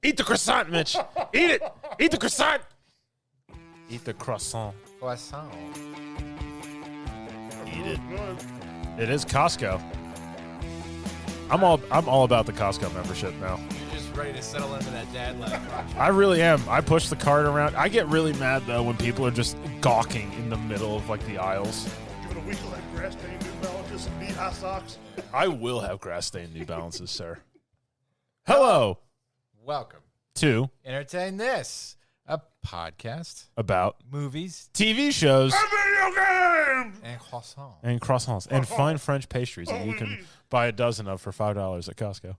Eat the croissant, Mitch. Eat it. Eat the croissant. Eat the croissant. Croissant. Eat it. It is Costco. I'm all about the Costco membership now. You're just ready to settle into that dad life. I really am. I push the cart around. I get really mad though when people are just gawking in the middle of like the aisles. Give it a week of like grass stained New Balances and knee-high socks. I will have grass stained New Balances, sir. Hello. Welcome To Entertain This, a podcast about movies TV shows Video games! and croissant. and croissants and fine French pastries that you can buy a dozen of for $5 at Costco.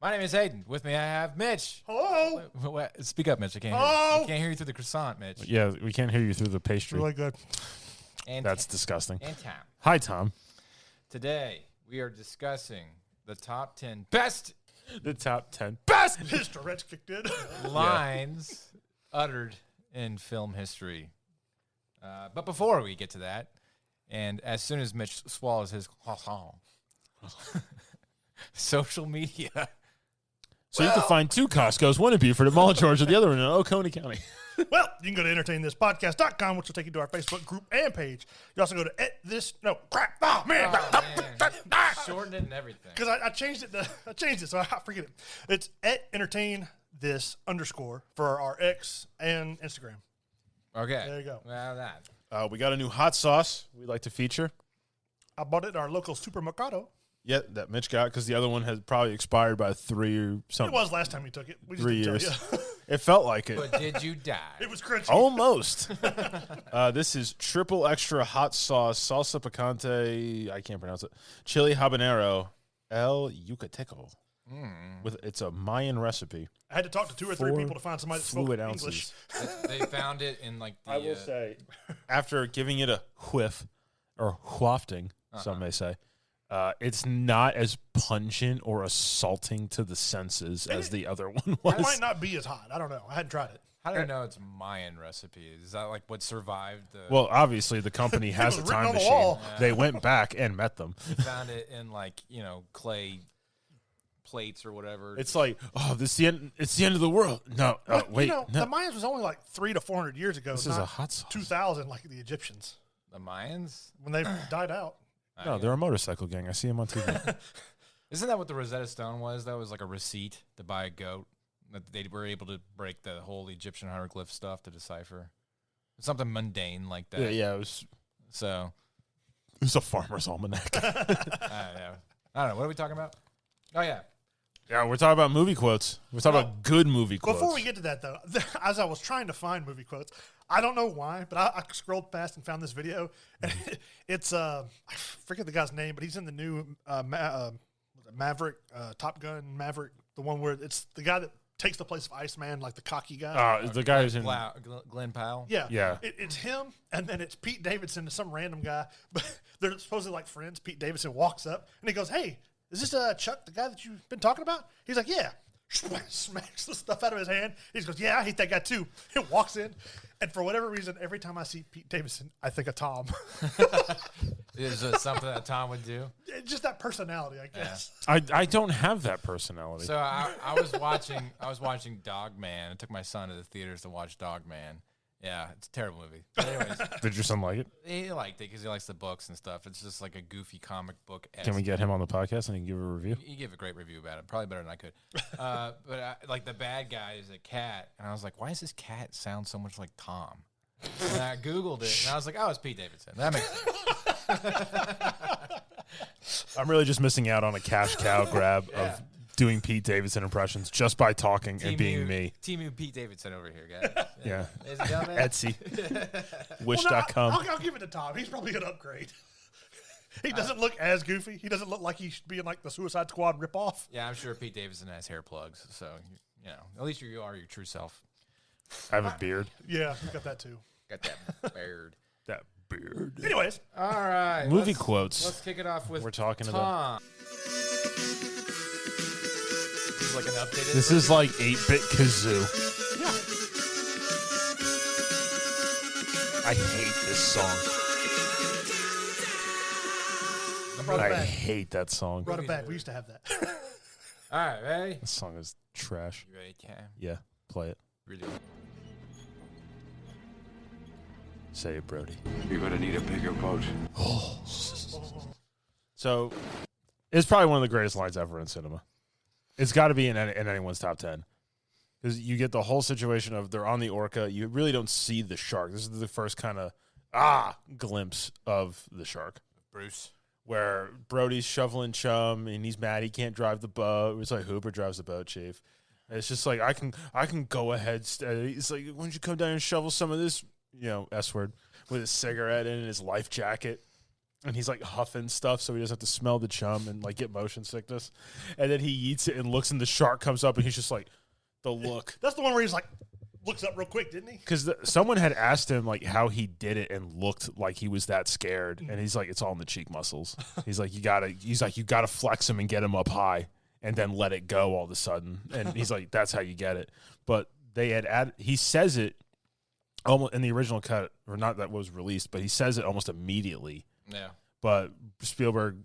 My name is Hayden. With me, I have Mitch. Hello. Speak up, Mitch. I can't hear Hello? you. I can't hear you through the croissant, Mitch. Yeah, we can't hear you through the pastry. Really good. And That's disgusting. and Tom. Hi, Tom. Today, we are discussing the top 10 best The top 10 best. His Tourette's kicked in. lines uttered in film history. But before we get to that, and as soon as Mitch swallows his croissant, social media. So you can find two Costco's, one in Beaufort at Mall of Georgia, the other one in Oconee County. Well, you can go to entertainthispodcast.com, which will take you to our Facebook group and page. You also go to Shortened it and everything. because I changed it. I changed it, so I forget it. It's @entertain_this_ for our X and Instagram. Okay. There you go. Well, that. We got a new hot sauce we'd like to feature. I bought it at our local supermercado. Yeah, that Mitch got because the other one has probably expired by 3 or It something. was last time you took it. We just 3 didn't years. tell you. It felt like it. But did you die? It was crunchy. Almost. This is triple extra hot sauce, salsa picante, I can't pronounce it, chili habanero, el yucateco. It's a Mayan recipe. I had to talk to 2 or 3 4 people to find somebody that spoke fluid English. ounces. They found it in like the. I will say, after giving it a whiff, or wafting, some may say, it's not as pungent or assaulting to the senses as the other one It was. might not be as hot. I don't know. I hadn't tried it. How do I know it's Mayan recipe? Is that like what survived the? Well, obviously, the company has a was written time on the machine. wall. They went back and met them. They found it in like clay plates or whatever. It's like, oh, this the end. It's the end of the world. No, But, wait, no. no. The Mayans was only like 300 to 400 years ago. This is a hot sauce. 2000 like the Egyptians the Mayans. when they died out. No, they're a motorcycle gang. I see them on TV. Isn't that what the Rosetta Stone was? That was like a receipt to buy a goat. That they were able to break the whole Egyptian hieroglyph stuff to decipher. Something mundane like that. yeah, it was So, a farmer's almanac. I don't know. What are we talking about? Oh, yeah. Yeah, we're talking about movie quotes. We're talking about good movie quotes. Before we get to that, though, as I was trying to find movie quotes, I don't know why, but I scrolled past and found this video. And it's, I forget the guy's name, but he's in the new Maverick, Top Gun Maverick, the one where it's the guy that takes the place of Iceman, like the cocky guy. the guy who's in. Glenn Powell. Yeah. It's him, and then it's Pete Davidson to some random guy. But they're supposedly like friends. Pete Davidson walks up, and he goes, "Hey, is this Chuck, the guy that you've been talking about?" He's like, "Yeah." Smacks the stuff out of his hand. He goes, "Yeah, I hate that guy too." He walks in, and for whatever reason, every time I see Pete Davidson, I think of Tom. Is it something that Tom would do? Just that personality, I guess. I don't have that personality. So I was watching Dog Man. I took my son to the theaters to watch Dog Man. Yeah, it's a terrible movie. But anyways, Did your son like it? he liked it because he likes the books and stuff. It's just like a goofy comic book. Can we get him on the podcast and he can give a review? He gave a great review about it, probably better than I could. Like the bad guy is a cat, and I was like, why does this cat sound so much like Tom? And I Googled it, and I was like, oh, it's Pete Davidson. That makes sense. I'm really just missing out on a cash cow grab of doing Pete Davidson impressions just by talking and being me. Team Pete Davidson over here, guys. Yeah. Ladies and gentlemen. Etsy. Wish.com. Well, no, I'll give it to Tom. He's probably going to upgrade. He doesn't look as goofy. He doesn't look like he should be in like the Suicide Squad ripoff. Yeah, I'm sure Pete Davidson has hair plugs, so at least you are your true self. I have a beard. Yeah, he's got that too. Got that beard. That beard. Anyways, All right, Movie quotes. Let's kick it off with We're talking Tom. about. This is like an updated. This is like 8-bit kazoo. yeah. I hate this song. brought it I back. hate that song. Brought it back. We used to have that. All right, ready? This song is trash. You ready, Cam? Yeah, play it. Really? Say it, Brody. You're gonna need a bigger boat. So, it's probably one of the greatest lines ever in cinema. It's got to be in anyone's top 10. Because you get the whole situation of they're on the Orca. You really don't see the shark. This is the first kind of, glimpse of the shark. Bruce. Where Brody's shoveling chum, and he's mad he can't drive the boat. It's like Hooper drives the boat, Chief. And it's just like, I can go ahead. He's like, why don't you come down and shovel some of this, S word, with his cigarette in and his life jacket. And he's like huffing stuff so he doesn't have to smell the chum and like get motion sickness. And then he eats it and looks, and the shark comes up, and he's just like, the look. That's the one where he's like, looks up real quick, didn't he? Because someone had asked him like how he did it and looked like he was that scared, and he's like, it's all in the cheek muscles. He's like, you gotta flex him and get him up high, and then let it go all of a sudden. And he's like, that's how you get it. But they had added. He says it almost in the original cut, or not that was released, but he says it almost immediately. Yeah. But Spielberg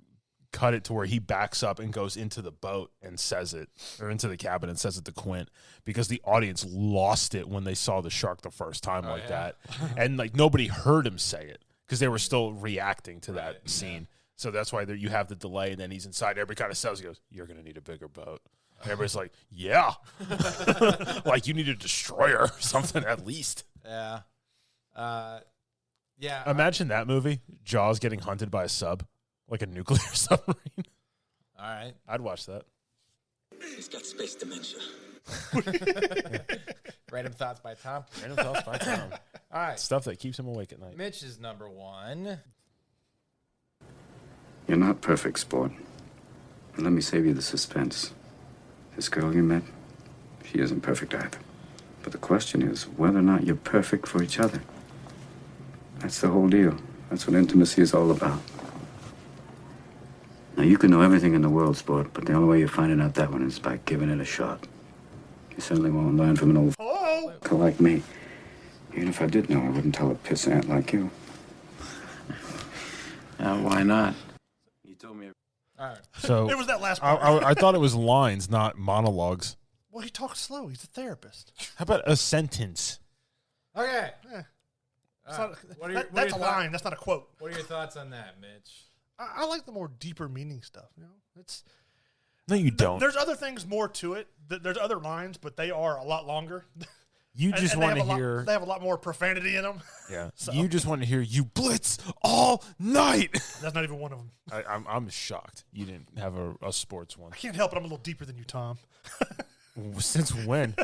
cut it to where he backs up and goes into the boat and says it, or into the cabin and says it to Quint, because the audience lost it when they saw the shark the first time that. And like nobody heard him say it because they were still reacting to that scene. So that's why you have the delay, and then he's inside. Everybody kind of says, he goes, you're going to need a bigger boat. And everybody's like, yeah. Like you need a destroyer or something at least. Yeah. Yeah. Imagine that movie, Jaws getting hunted by a sub. Like a nuclear submarine. All right. I'd watch that. He's got space dementia. Random thoughts by Tom. Random thoughts by Tom. All right. Stuff that keeps him awake at night. Mitch is number 1. You're not perfect, sport. And let me save you the suspense. This girl you met, she isn't perfect either. But the question is whether or not you're perfect for each other. That's the whole deal. That's what intimacy is all about. Now, you can know everything in the world, sport, but the only way you're finding out that one is by giving it a shot. You certainly won't learn from an old f***er like me. Even if I did know, I wouldn't tell a pissant like you. Why not? You told me... All right. So It was that last part. I thought it was lines, not monologues. Well, he talks slow. He's a therapist. How about a sentence? Okay. It's not- What are your- that's what are a your line. That's not a quote. What are your thoughts on that, Mitch? I like the more deeper meaning stuff. It's No, you don't. There's other things more to it. There's other lines, but they are a lot longer. You just want to hear. They have a lot more profanity in them. Yeah. So- You just want to hear you blitz all night. That's not even one of them. I'm shocked you didn't have a sports one. I can't help it. I'm a little deeper than you, Tom. Since when?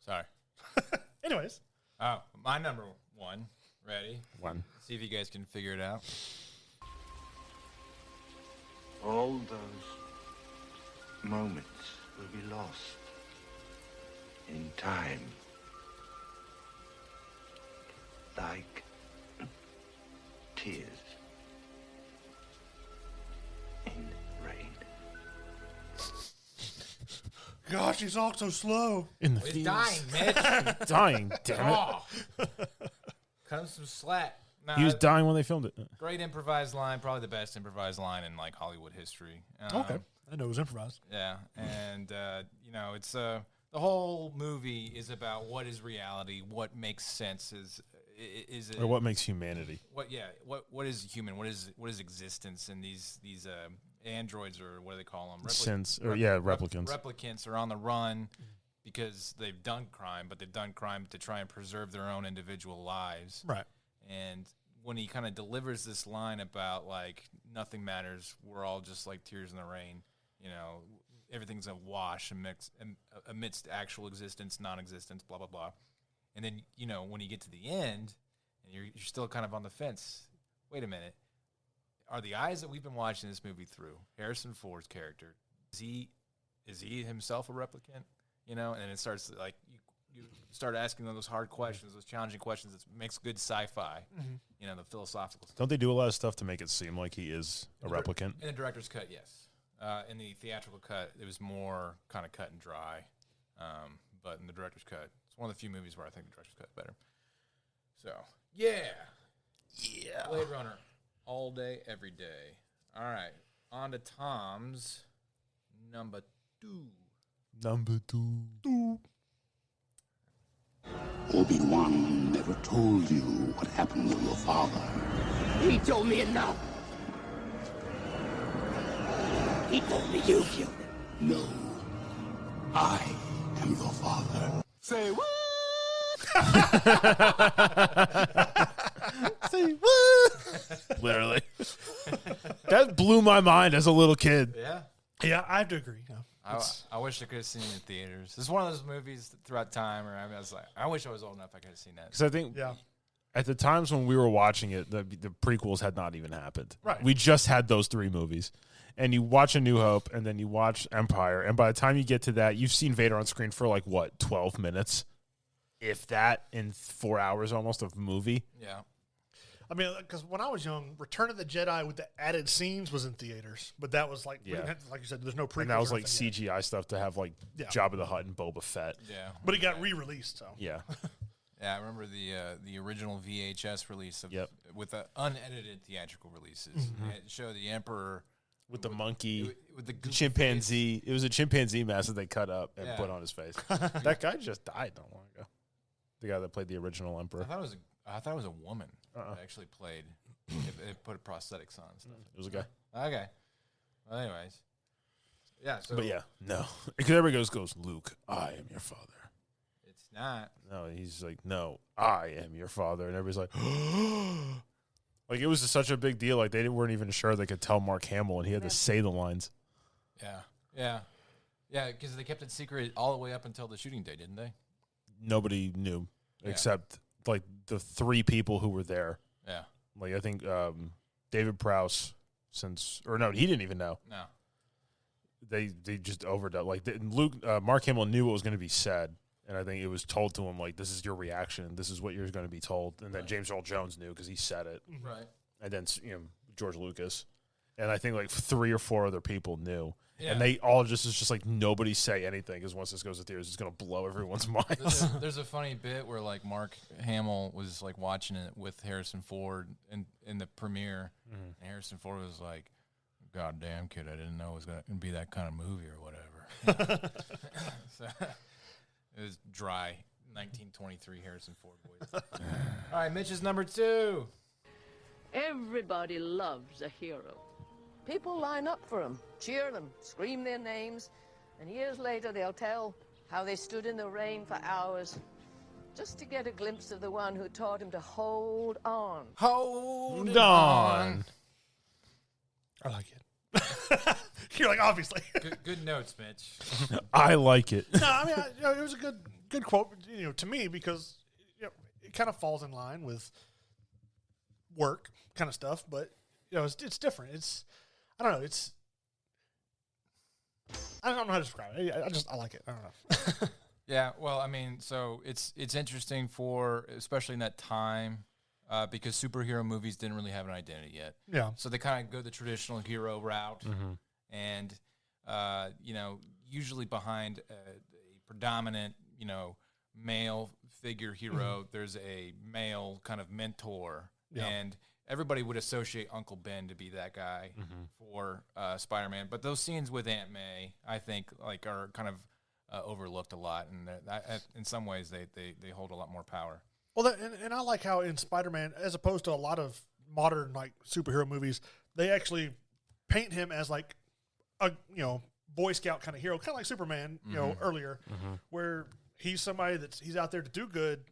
Sorry. Anyways, Oh, my number 1. Ready? One. See if you guys can figure it out. All those moments will be lost in time. Like tears in rain. gosh, he's all so slow. In the He's fields. dying, Mitch. Dying, damn it. Oh. Cut him some slack. Nah, He was dying when they filmed it. great improvised line, probably the best improvised line in like Hollywood history. Okay. I know it was improvised. Yeah, and it's the whole movie is about what is reality, what makes sense, is it Or what makes humanity? what is human, what is existence, and these androids, or what do they call them? Replicants. Replicants are on the run because they've done crime, but they've done crime to try and preserve their own individual lives. Right. And when he kind of delivers this line about like nothing matters, we're all just like tears in the rain, everything's a wash amidst actual existence, non-existence, blah blah blah. And then when you get to the end, and you're still kind of on the fence. Wait a minute, are the eyes that we've been watching this movie through Harrison Ford's character? Is he himself a replicant? And it starts like you start asking those hard questions, those challenging questions. That makes good sci-fi. The philosophical stuff. Don't they do a lot of stuff to make it seem like he is a replicant? In the director's cut, yes. In the theatrical cut, it was more kind of cut and dry. But in the director's cut, it's one of the few movies where I think the director's cut better. So, yeah. Blade Runner, all day, every day. All right, on to Tom's number 2. Number 2. Obi-Wan never told you what happened to your father. He told me enough. He told me you killed him. No. I am your father. Say what? Say what? Literally. That blew my mind as a little kid. Yeah. Yeah, I have to agree. Yeah. I wish I could have seen it in theaters. It's one of those movies that throughout time where I was like, I wish I was old enough I could have seen that. Because I think at the times when we were watching it, the prequels had not even happened. Right. We just had those 3 movies. And you watch A New Hope, and then you watch Empire, and by the time you get to that, you've seen Vader on screen for 12 minutes? If that, in 4 hours almost of movie. Yeah. I mean, because when I was young, Return of the Jedi with the added scenes was in theaters, but that was we didn't have, like you said, there's no prequels. And that was or like anything CGI stuff to have Jabba the Hutt and Boba Fett. Yeah. But it got re-released, so. Yeah. Yeah, I remember the original VHS release with the unedited theatrical releases. It showed the Emperor with the monkey, with the chimpanzee. It was a chimpanzee mask that they cut up and put on his face. That guy just died not long ago. The guy that played the original Emperor. I thought it was a woman that actually played. It put prosthetics on and stuff. It was a guy. Okay. Well, anyways. Yeah. So, but yeah, no. Because everybody goes, Luke, I am your father. It's not. No, he's like, no, I am your father. And everybody's like, like it was such a big deal. Like they weren't even sure they could tell Mark Hamill, and he had to say the lines. Yeah. Yeah. Yeah, because they kept it secret all the way up until the shooting day, didn't they? Nobody knew except the 3 people who were there. Yeah. Like I think David Prowse, he didn't even know. No. They just overdubbed. Like Mark Hamill knew what was going to be said, and I think it was told to him this is your reaction, this is what you're going to be told. And then James Earl Jones knew because he said it. Right. And then George Lucas, and I think 3 or 4 other people knew. Yeah. And they all it's just nobody say anything because once this goes to theaters, it's going to blow everyone's minds. There's a funny bit where Mark Hamill was watching it with Harrison Ford in the premiere, and Harrison Ford was like, "God damn, kid, I didn't know it was going to be that kind of movie or whatever." So, it was dry 1923 Harrison Ford voice. All right, Mitch's number 2. Everybody loves a hero. People line up for them, cheer them, scream their names, and years later they'll tell how they stood in the rain for hours just to get a glimpse of the one who taught him to hold on. Hold on. I like it. You're like, obviously. Good notes, Mitch. I like it. No, I mean, it was a good quote, to me because it kind of falls in line with work kind of stuff, but it's different. I don't know. I don't know how to describe it. I like it. I don't know. Yeah, well, I mean, so it's interesting especially in that time, because superhero movies didn't really have an identity yet. Yeah. So they kind of go the traditional hero route, and usually behind a predominant, male figure hero, there's a male kind of mentor, and everybody would associate Uncle Ben to be that guy for Spider-Man. But those scenes with Aunt May, I think, are kind of overlooked a lot, and in some ways they hold a lot more power. Well, and I like how in Spider-Man, as opposed to a lot of modern superhero movies, they actually paint him as a Boy Scout kind of hero, kind of like Superman, earlier, where he's somebody he's out there to do good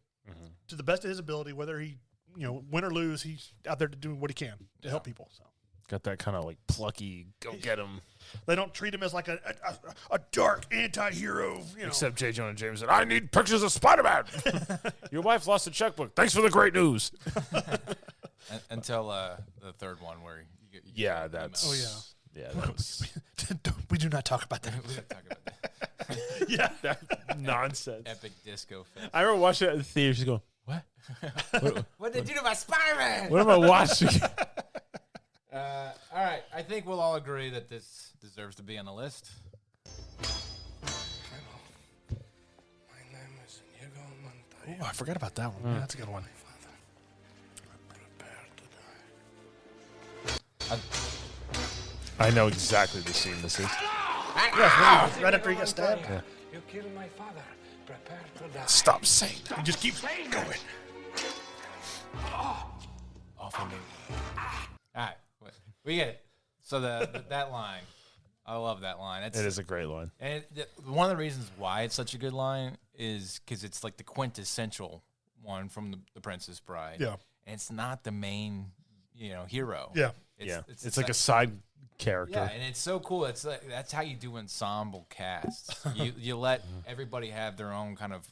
to the best of his ability, whether he win or lose, he's out there to do what he can to help people. So Got that kind of plucky, go get him. They don't treat him as a dark anti-hero. Except J. Jonah Jameson said, I need pictures of Spider-Man. Your wife lost a checkbook. Thanks for the great news. Until the third one where you get that's... Oh, yeah. Yeah, that was... we do not talk about that. we don't talk about that. Yeah. That nonsense. Epic disco fest. I remember watching it in the theater. She's going, what? What did they do to my Spider-Man? What am I watching? All right. I think we'll all agree that this deserves to be on the list. Oh, I forgot about that one. Yeah, that's a good one. I know exactly the scene this is. Yeah, right after he got stabbed. Yeah. You killed my father. Prepare to die. Stop saying that. He just keeps going. Awful movie. All right, we get it. So that line, I love that line. It is a great line. And one of the reasons why it's such a good line is because it's like the quintessential one from the Princess Bride. Yeah. And it's not the main, hero. Yeah. It's like a side character. Yeah, and it's so cool. It's like that's how you do ensemble casts. You let everybody have their own kind of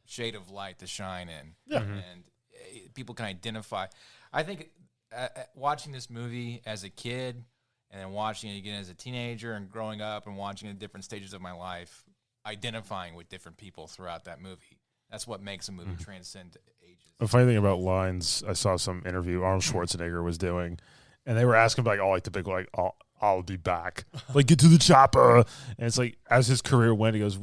shade of light to shine in. Yeah. And people can identify. I think watching this movie as a kid and then watching it again as a teenager and growing up and watching it at different stages of my life, identifying with different people throughout that movie. That's what makes a movie transcend ages. The funny thing about lines, I saw some interview Arnold Schwarzenegger was doing, and they were asking like, the big I'll be back, like get to the chopper, and it's like as his career went, he goes,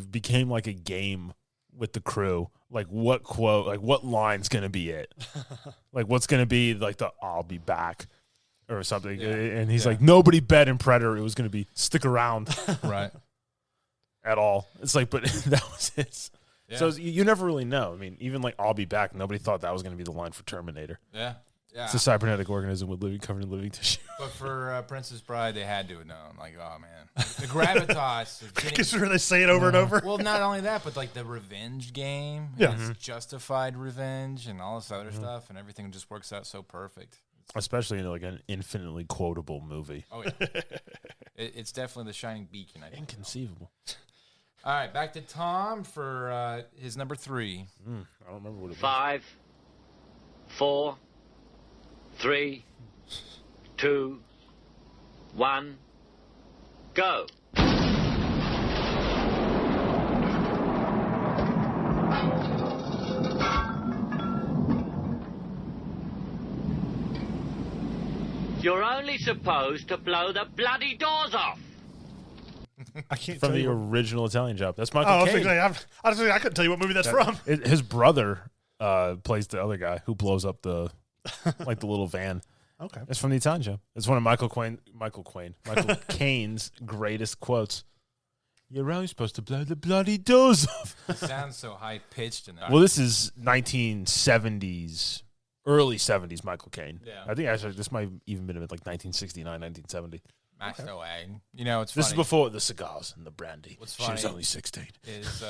became like a game with the crew, like what quote, like what line's gonna be it, like what's gonna be like the I'll be back or something, and he's like nobody bet in Predator it was gonna be stick around, Right. at all. It's like, but that was his. Yeah. So you never really know. I mean, even like I'll be back, nobody thought that was going to be the line for Terminator. Yeah. It's a cybernetic organism with covered in living tissue. But for Princess Bride, they had to have known. Like, oh man, the gravitas. Of getting, Because they say it over and over. well, not only that, but like the revenge game. Yeah. It's justified revenge and all this other stuff, and everything just works out so perfect. Especially in like an infinitely quotable movie. Oh yeah, it's definitely the shining beacon. I think. Inconceivable. All right, back to Tom for his number 3. I don't remember what it was. 5, 4, 3, 2, 1, go. You're only supposed to blow the bloody doors off. I can't From tell the you. original Italian Job. That's Michael I was Caine. thinking, I couldn't tell you what movie that's from. His brother plays the other guy who blows up the like the little van. Okay. It's from the Italian Job. It's one of Michael Caine's greatest quotes. You're always supposed to blow the bloody doors off. It sounds so high pitched in that. Well, this is 1970s, early 70s Michael Caine. Yeah. I think actually this might have even been like 1969, 1970. Master Wang. It's This funny. is before the cigars and the brandy. What's She was funny only 16. is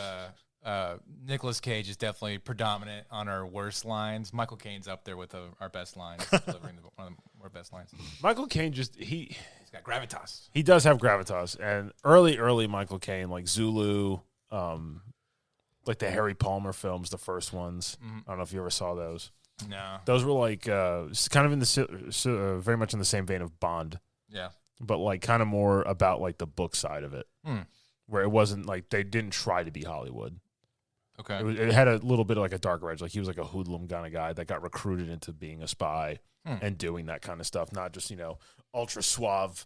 Nicolas Cage is definitely predominant on our worst lines. Michael Caine's up there with our best lines, delivering one of our best lines. Michael Caine He's got gravitas. he does have gravitas, and early Michael Caine, like Zulu, like the Harry Palmer films, the first ones. I don't know if you ever saw those. No. Those were like kind of in the very much in the same vein of Bond, Yeah. but like kind of more about like the book side of it, where it wasn't like they didn't try to be Hollywood. Okay. It had a little bit of like a darker edge. Like he was like a hoodlum kind of guy that got recruited into being a spy and doing that kind of stuff. Not just, ultra suave,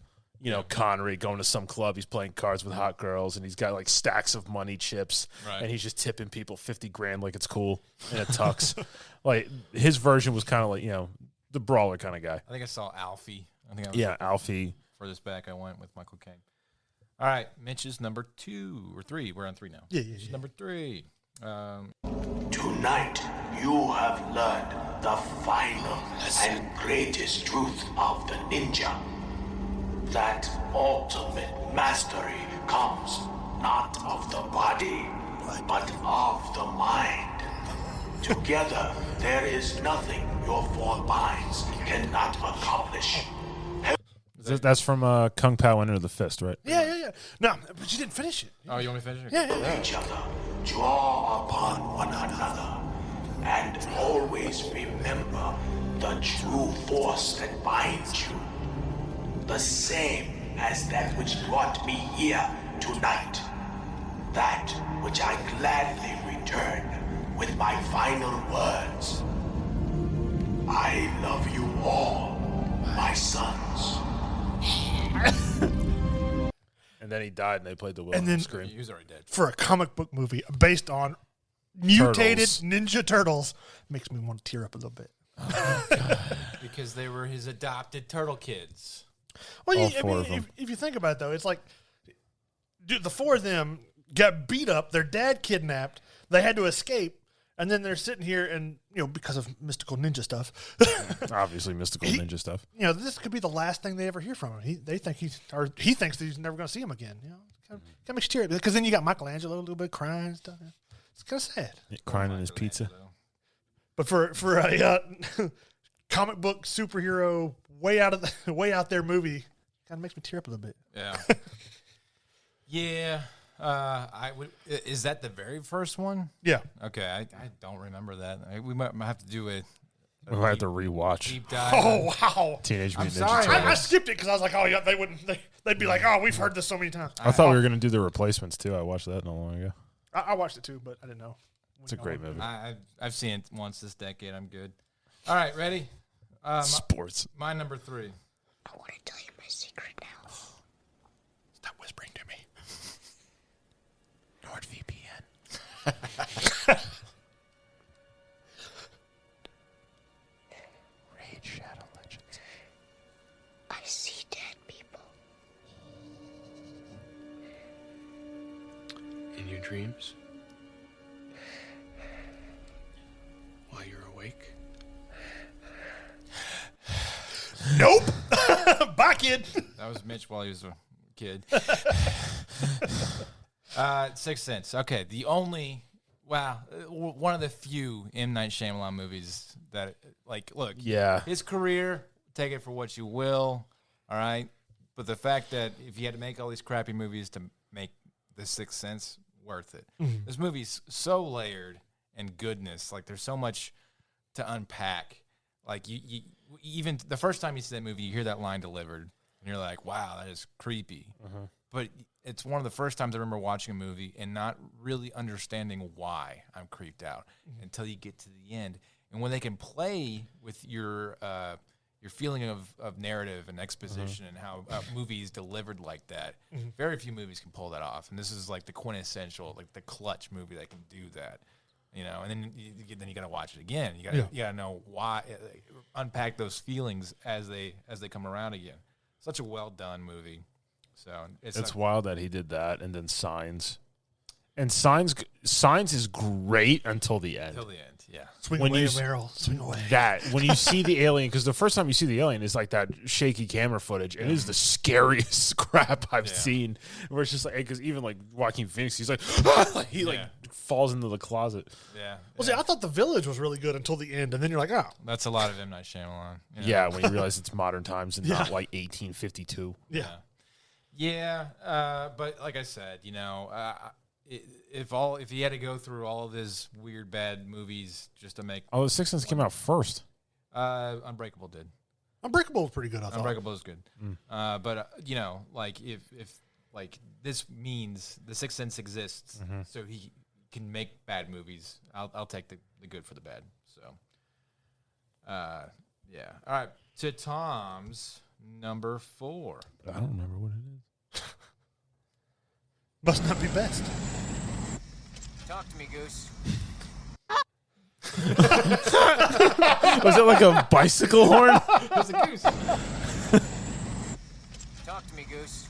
Connery going to some club. He's playing cards with hot girls and he's got like stacks of money chips and he's just tipping people $50,000 like it's cool in a tux. Like his version was kind of like, the brawler kind of guy. I think I saw Alfie. Alfie. Furthest back I went with Michael Caine. All right. Mitch's number 2 or 3. We're on 3 now. Yeah. Number 3. Tonight, you have learned the final and greatest truth of the ninja. That ultimate mastery comes not of the body, but of the mind. Together, there is nothing your 4 minds cannot accomplish. That's from Kung Pao Enter the Fist, right? Yeah. No, but you didn't finish it. Oh, you want me to finish it? Yeah. Each other, draw upon one another, and always remember the true force that binds you. The same as that which brought me here tonight. That which I gladly return with my final words. I love you all, my sons. And then he died and they played the will And on then- the screen. He was already dead. For a comic book movie based on mutated Turtles. Ninja Turtles, makes me want to tear up a little bit. Because they were his adopted turtle kids. Well, All I four mean, of them. if you think about it, though, it's like Dude, the four of them got beat up. Their dad kidnapped. They had to escape. And then they're sitting here and, because of mystical ninja stuff. Obviously mystical ninja stuff. This could be the last thing they ever hear from him. He thinks that he's never going to see him again. Kind of makes you tear. Because then you got Michelangelo a little bit crying and stuff. It's kind of sad. Crying in his pizza. But for a comic book superhero way out there movie, kind of makes me tear up a little bit. Yeah. Yeah. Is that the very first one? Yeah. Okay. I don't remember that. We might have to do it. We'll have to rewatch. Deep dive. Oh, wow. Teenage Mutant Ninja sorry. Turtles. I skipped it because I was like, oh, yeah, they wouldn't. They'd be like, oh, we've heard this so many times. I thought we were going to do the replacements too. I watched that not long ago. I watched it too, but I didn't know. It's a great movie. I've seen it once this decade. I'm good. All right, ready? Sports. My number 3. I want to tell you my secret now. Stop whispering to me. NordVPN. Raid Shadow Legends. I see dead people. In your dreams? While you're awake? Nope. Bye, kid. That was Mitch while he was a kid. Sixth Sense. Okay, one of the few M. Night Shyamalan movies that, look, his career, take it for what you will, all right? But the fact that if he had to make all these crappy movies to make The Sixth Sense, worth it. Mm-hmm. This movie's so layered and goodness. Like, there's so much to unpack. Like, you even the first time you see that movie, you hear that line delivered, and you're like, wow, that is creepy. Uh-huh. But it's one of the first times I remember watching a movie and not really understanding why I'm creeped out until you get to the end. And when they can play with your feeling of narrative and exposition and how a movie is delivered like that, very few movies can pull that off. And this is like the quintessential, like the clutch movie that can do that. And then you got to watch it again. You got to know why, unpack those feelings as they come around again. Such a well done movie. So it's wild that he did that, and then Signs. And Signs is great until the end. Until the end, yeah. Swing away, Meryl. Swing away. When you see the alien, because the first time you see the alien is like that shaky camera footage, and it is the scariest crap I've seen. Where it's just like, because even like Joaquin Phoenix, he's like, he falls into the closet. Yeah. Well, see, I thought The Village was really good until the end, and then you're like, oh. That's a lot of M. Night Shyamalan. Yeah, when you realize it's modern times and not like 1852. Yeah. Yeah, but like I said, if he had to go through all of his weird bad movies just to make, The Sixth Sense came out first. Unbreakable did. Unbreakable was pretty good. I thought Unbreakable is good, but like if this means The Sixth Sense exists, so he can make bad movies. I'll take the good for the bad. So, yeah. All right, to Tom's number 4. I don't remember what it is. Must not be best. Talk to me, Goose. Was it like a bicycle horn? It was a goose. Talk to me, Goose.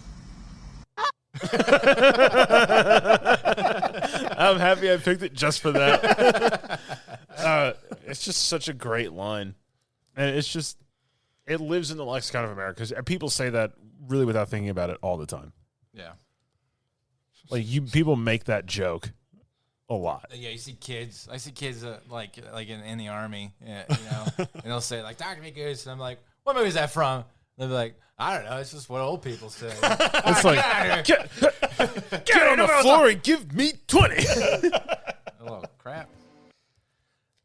I'm happy I picked it just for that. It's just such a great line. And it's just, it lives in the lexicon of America. Because people say that really without thinking about it all the time. Yeah. Like, people make that joke a lot. Yeah, you see kids. I see kids like in the army, and they'll say like, "Talk to me, Goose," and I'm like, "What movie is that from?" They'll be like, "I don't know. It's just what old people say." It's like, get on the floor and give me 20. Oh crap!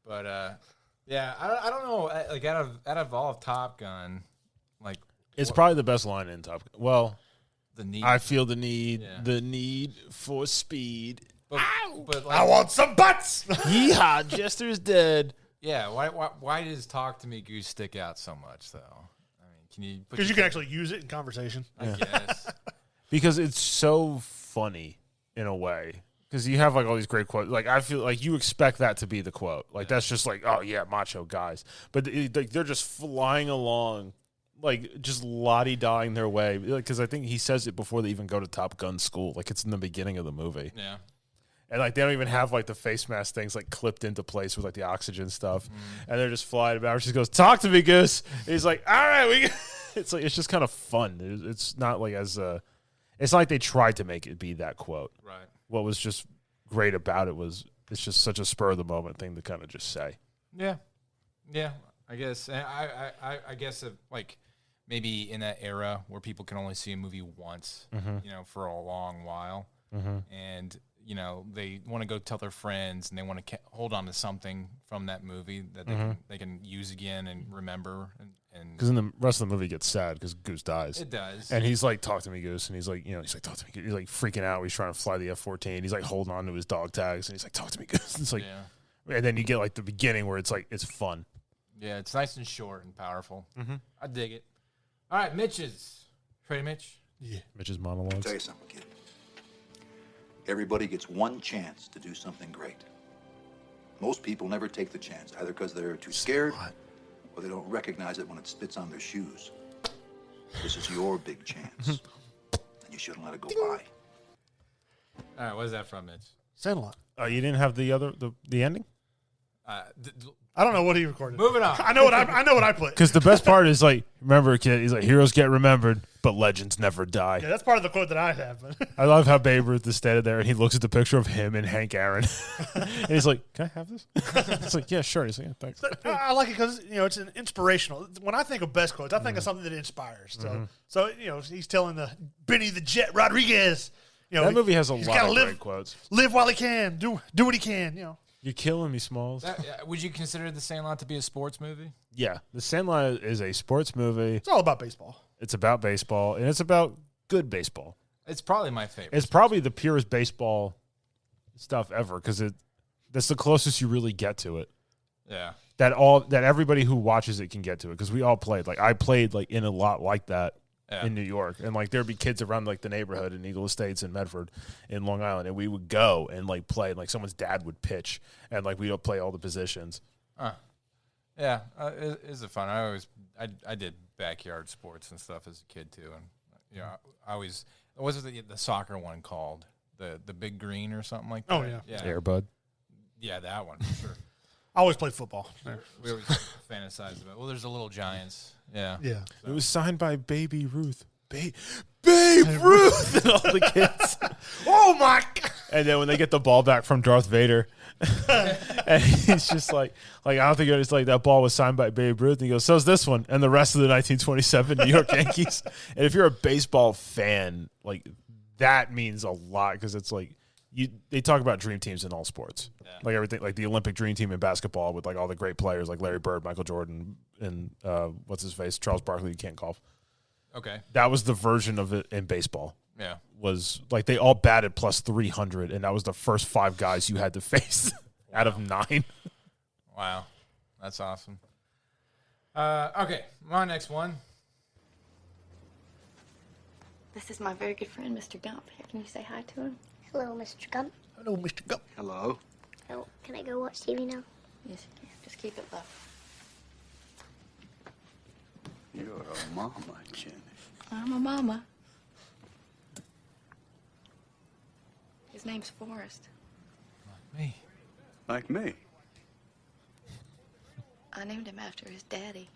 But yeah, I don't know. Like out of all of Top Gun, like it's probably the best line in Top Gun. Well, the need. I feel the need for speed. But like, I want some butts. Yeehaw, Jester's dead. Yeah, why does Talk to Me, Goose stick out so much though? I mean, can you? Because you can actually use it in conversation. I guess. Because it's so funny in a way. Because you have like all these great quotes. Like I feel like you expect that to be the quote. Like that's just like, oh yeah, macho guys. But they're just flying along like just lottie-dying their way, because I think he says it before they even go to Top Gun school. Like it's in the beginning of the movie. Yeah. And like they don't even have like the face mask things like clipped into place with like the oxygen stuff, and they're just flying about. She goes, "Talk to me, Goose." And he's like, "All right, it's like it's just kind of fun. It's not like it's not like they tried to make it be that quote. Right. What was just great about it was it's just such a spur of the moment thing to kind of just say. Yeah. I guess. And I guess if, like maybe in that era where people can only see a movie once, for a long while, and they want to go tell their friends and they want to hold on to something from that movie that they can use again and remember. And because in the rest of the movie it gets sad because Goose dies. It does. And he's like, "Talk to me, Goose." And he's like, "Talk to me, Goose." He's like freaking out. He's trying to fly the F-14. He's like holding on to his dog tags and he's like, "Talk to me, Goose." And it's like, and then you get like the beginning where it's like, it's fun. Yeah, it's nice and short and powerful. I dig it. All right, Mitch's. Ready, Mitch? Yeah. Mitch's monologues. I'll tell you something, kid. Everybody gets one chance to do something great. Most people never take the chance, either because they're too scared or they don't recognize it when it spits on their shoes. This is your big chance, and you shouldn't let it go by. All right, what is that from, Mitch? Sandlot. You didn't have the ending? I don't know what he recorded. Moving on. I know what I put. Because the best part is like, remember, kid, he's like, heroes get remembered, but legends never die. Yeah, that's part of the quote that I have. I love how Babe Ruth is standing there and he looks at the picture of him and Hank Aaron. And he's like, "Can I have this?" It's like, "Yeah, sure." He's like, "Yeah, thanks." I like it because it's an inspirational. When I think of best quotes, I think of something that inspires. So he's telling the Benny the Jet Rodriguez. That movie has a lot of great great quotes. Live while he can. Do what he can. You're killing me, Smalls. Would you consider The Sandlot to be a sports movie? Yeah, The Sandlot is a sports movie. It's all about baseball. It's about baseball, and it's about good baseball. It's probably my favorite. It's probably the purest baseball stuff ever because that's the closest you really get to it. Yeah. That everybody who watches it can get to it because we all played. Like I played like in a lot like that. Yeah. In New York, and like there'd be kids around like the neighborhood in Eagle Estates in Medford in Long Island, and we would go and like play, and like someone's dad would pitch, and like we'd play all the positions. Yeah, it's a fun. I did backyard sports and stuff as a kid too, and I always what was the soccer one called the Big Green or something like that. Oh yeah, Airbud. Yeah, that one for sure. I always played football. We always fantasized about. Well, there's the Little Giants. Yeah. Yeah. So. It was signed by Baby Ruth. Babe Ruth and all the kids. Oh my God. And then when they get the ball back from Darth Vader, and he's just like I don't think it's like that ball was signed by Babe Ruth. And he goes, "So's this one," and the rest of the 1927 New York Yankees. And if you're a baseball fan, like that means a lot because it's like they talk about dream teams in all sports. Yeah. Like everything, like the Olympic dream team in basketball with like all the great players like Larry Bird, Michael Jordan, and what's his face, Charles Barkley. You can't golf. Okay, that was the version of it in baseball. Yeah, was like they all batted plus 300, and that was the first 5 guys you had to face out of 9. Wow, that's awesome. Okay, my next one. This is my very good friend, Mr. Gump. Here, can you say hi to him? Hello, Mr. Gump. Hello, Mr. Gump. Hello. Oh, can I go watch TV now? Yes, you can. Just keep it low. You're a mama, Jenny. I'm a mama. His name's Forrest. Like me. Like me? I named him after his daddy.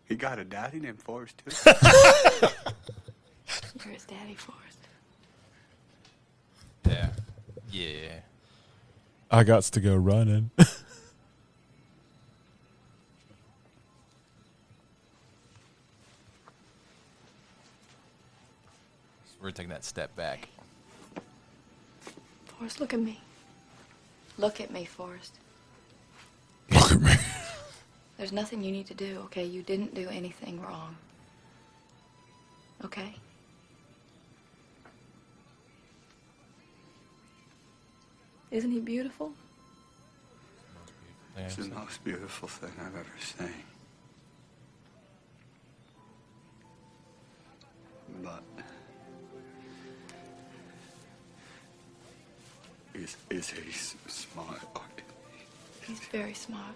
He got a daddy named Forrest, too? You're his daddy, Forrest. Yeah. Yeah. I got to go running. We're taking that step back. Forrest, look at me. Look at me, Forrest. Look at me. There's nothing you need to do, okay? You didn't do anything wrong. Okay? Isn't he beautiful? It's the most beautiful thing I've ever seen. But is he smart? He's very smart.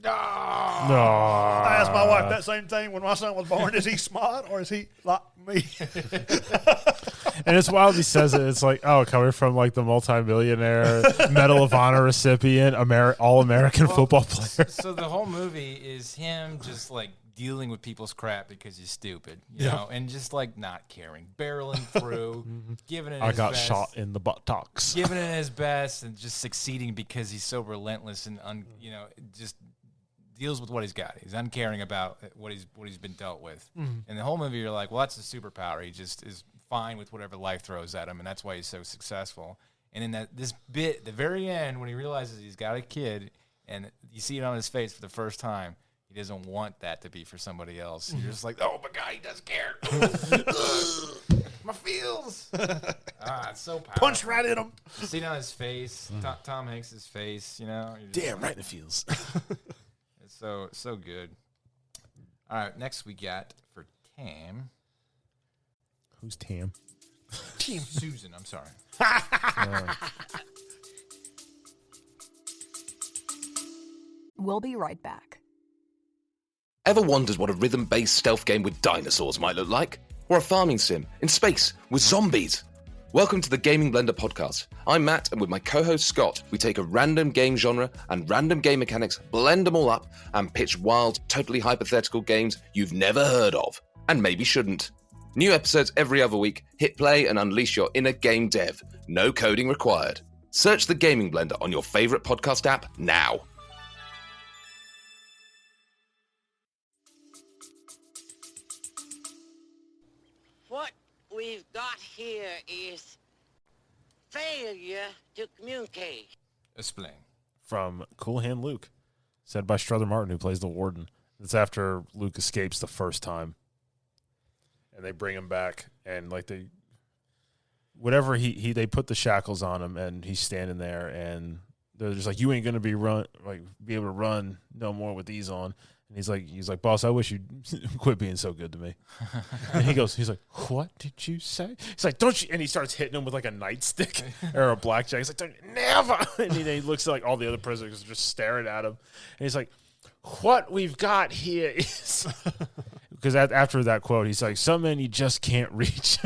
No. asked my wife that same thing when my son was born. Is he smart or is he like me? And it's wild he says it. It's like, oh, coming from like the multimillionaire Medal of Honor recipient, all-American football player. So the whole movie is him just like dealing with people's crap because he's stupid, you know, and just like not caring, barreling through, giving it his best. I got shot in the buttocks. Giving it his best and just succeeding because he's so relentless and, just deals with what he's got. He's uncaring about what he's been dealt with. And the whole movie, you're like, well, that's a superpower. He just is fine with whatever life throws at him, and that's why he's so successful. And in this bit, the very end, when he realizes he's got a kid, and you see it on his face for the first time, he doesn't want that to be for somebody else. You're just like, oh my God, he doesn't care. My feels. It's so powerful. Punch right in him. You see it on his face, Tom Hanks' face, You're just Damn right in the feels. It's so good. All right, next we got for Tam. Who's Tam? Susan, I'm sorry. We'll be right back. Ever wondered what a rhythm-based stealth game with dinosaurs might look like? Or a farming sim in space with zombies? Welcome to the Gaming Blender podcast. I'm Matt, and with my co-host Scott, we take a random game genre and random game mechanics, blend them all up, and pitch wild, totally hypothetical games you've never heard of, and maybe shouldn't. New episodes every other week. Hit play and unleash your inner game dev. No coding required. Search the Gaming Blender on your favorite podcast app now. What we've got here is failure to communicate. Explain. From Cool Hand Luke, said by Strother Martin, who plays the warden. It's after Luke escapes the first time. And they bring him back, and like they put the shackles on him, and he's standing there, and they're just like, you ain't gonna be able to run no more with these on. And he's like, boss, I wish you'd quit being so good to me. And he's like, what did you say? He's like, don't you? And he starts hitting him with like a nightstick or a blackjack. He's like, never. And he looks like all the other prisoners are just staring at him. And he's like, what we've got here is, because after that quote, he's like, some men you just can't reach,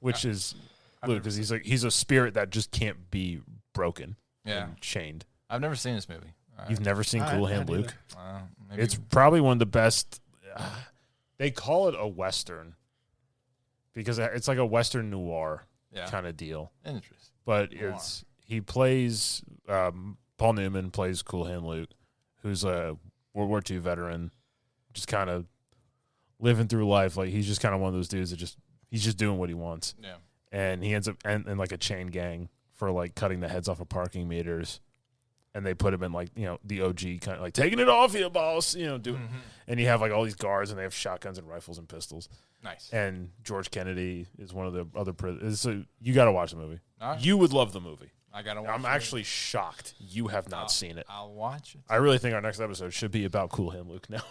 which is Luke, because he's a spirit that just can't be broken and chained. I've never seen this movie. You've never seen Cool Hand Luke? Maybe. It's probably one of the best. They call it a Western because it's like a Western noir kind of deal. Interesting. But he plays, Paul Newman plays Cool Hand Luke, who's a World War II veteran, just kind of living through life. Like, he's just kind of one of those dudes that he's just doing what he wants. Yeah. And he ends up in like a chain gang for like cutting the heads off of parking meters. And they put him in like, the OG kind of like taking it off you, boss, and you have like all these guards and they have shotguns and rifles and pistols. Nice. And George Kennedy is one of the other prisoners. So you got to watch the movie. Right. You would love the movie. I got to watch it. I'm actually shocked you have not seen it. I'll watch it. I really think our next episode should be about Cool Hand Luke now.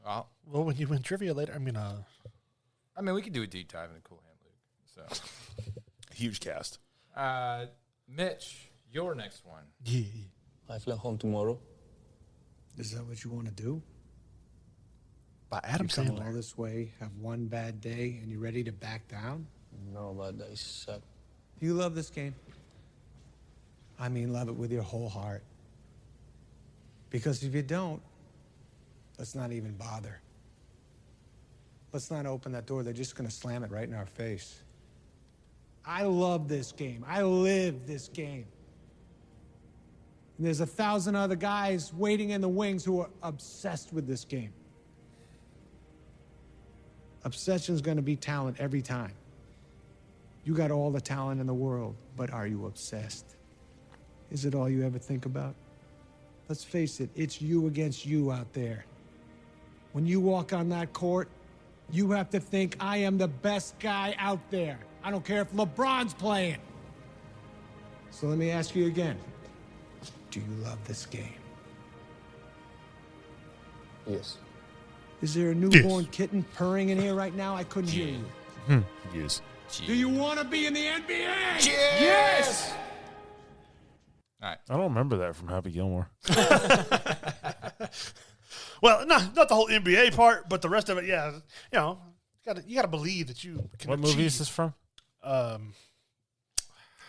Well, when you win trivia later, we could do a deep dive into Cool Hand Luke. So huge cast. Mitch, your next one. Yeah. I fly home tomorrow. Is that what you want to do? By Adam you come Sandler. all this way, have one bad day, and you're ready to back down? No, bad days suck. Do you love this game? I mean, love it with your whole heart. Because if you don't, let's not even bother. Let's not open that door. They're just going to slam it right in our face. I love this game. I live this game. And there's 1,000 other guys waiting in the wings who are obsessed with this game. Obsession's going to be talent every time. You got all the talent in the world, but are you obsessed? Is it all you ever think about? Let's face it, it's you against you out there. When you walk on that court, you have to think, I am the best guy out there. I don't care if LeBron's playing. So let me ask you again. Do you love this game? Yes. Is there a newborn kitten purring in here right now? I couldn't hear you. Yes. Do you want to be in the NBA? Yes! All right. I don't remember that from Happy Gilmore. Well, not the whole NBA part, but the rest of it, yeah. You know, you got to believe that you can. What movie is this from?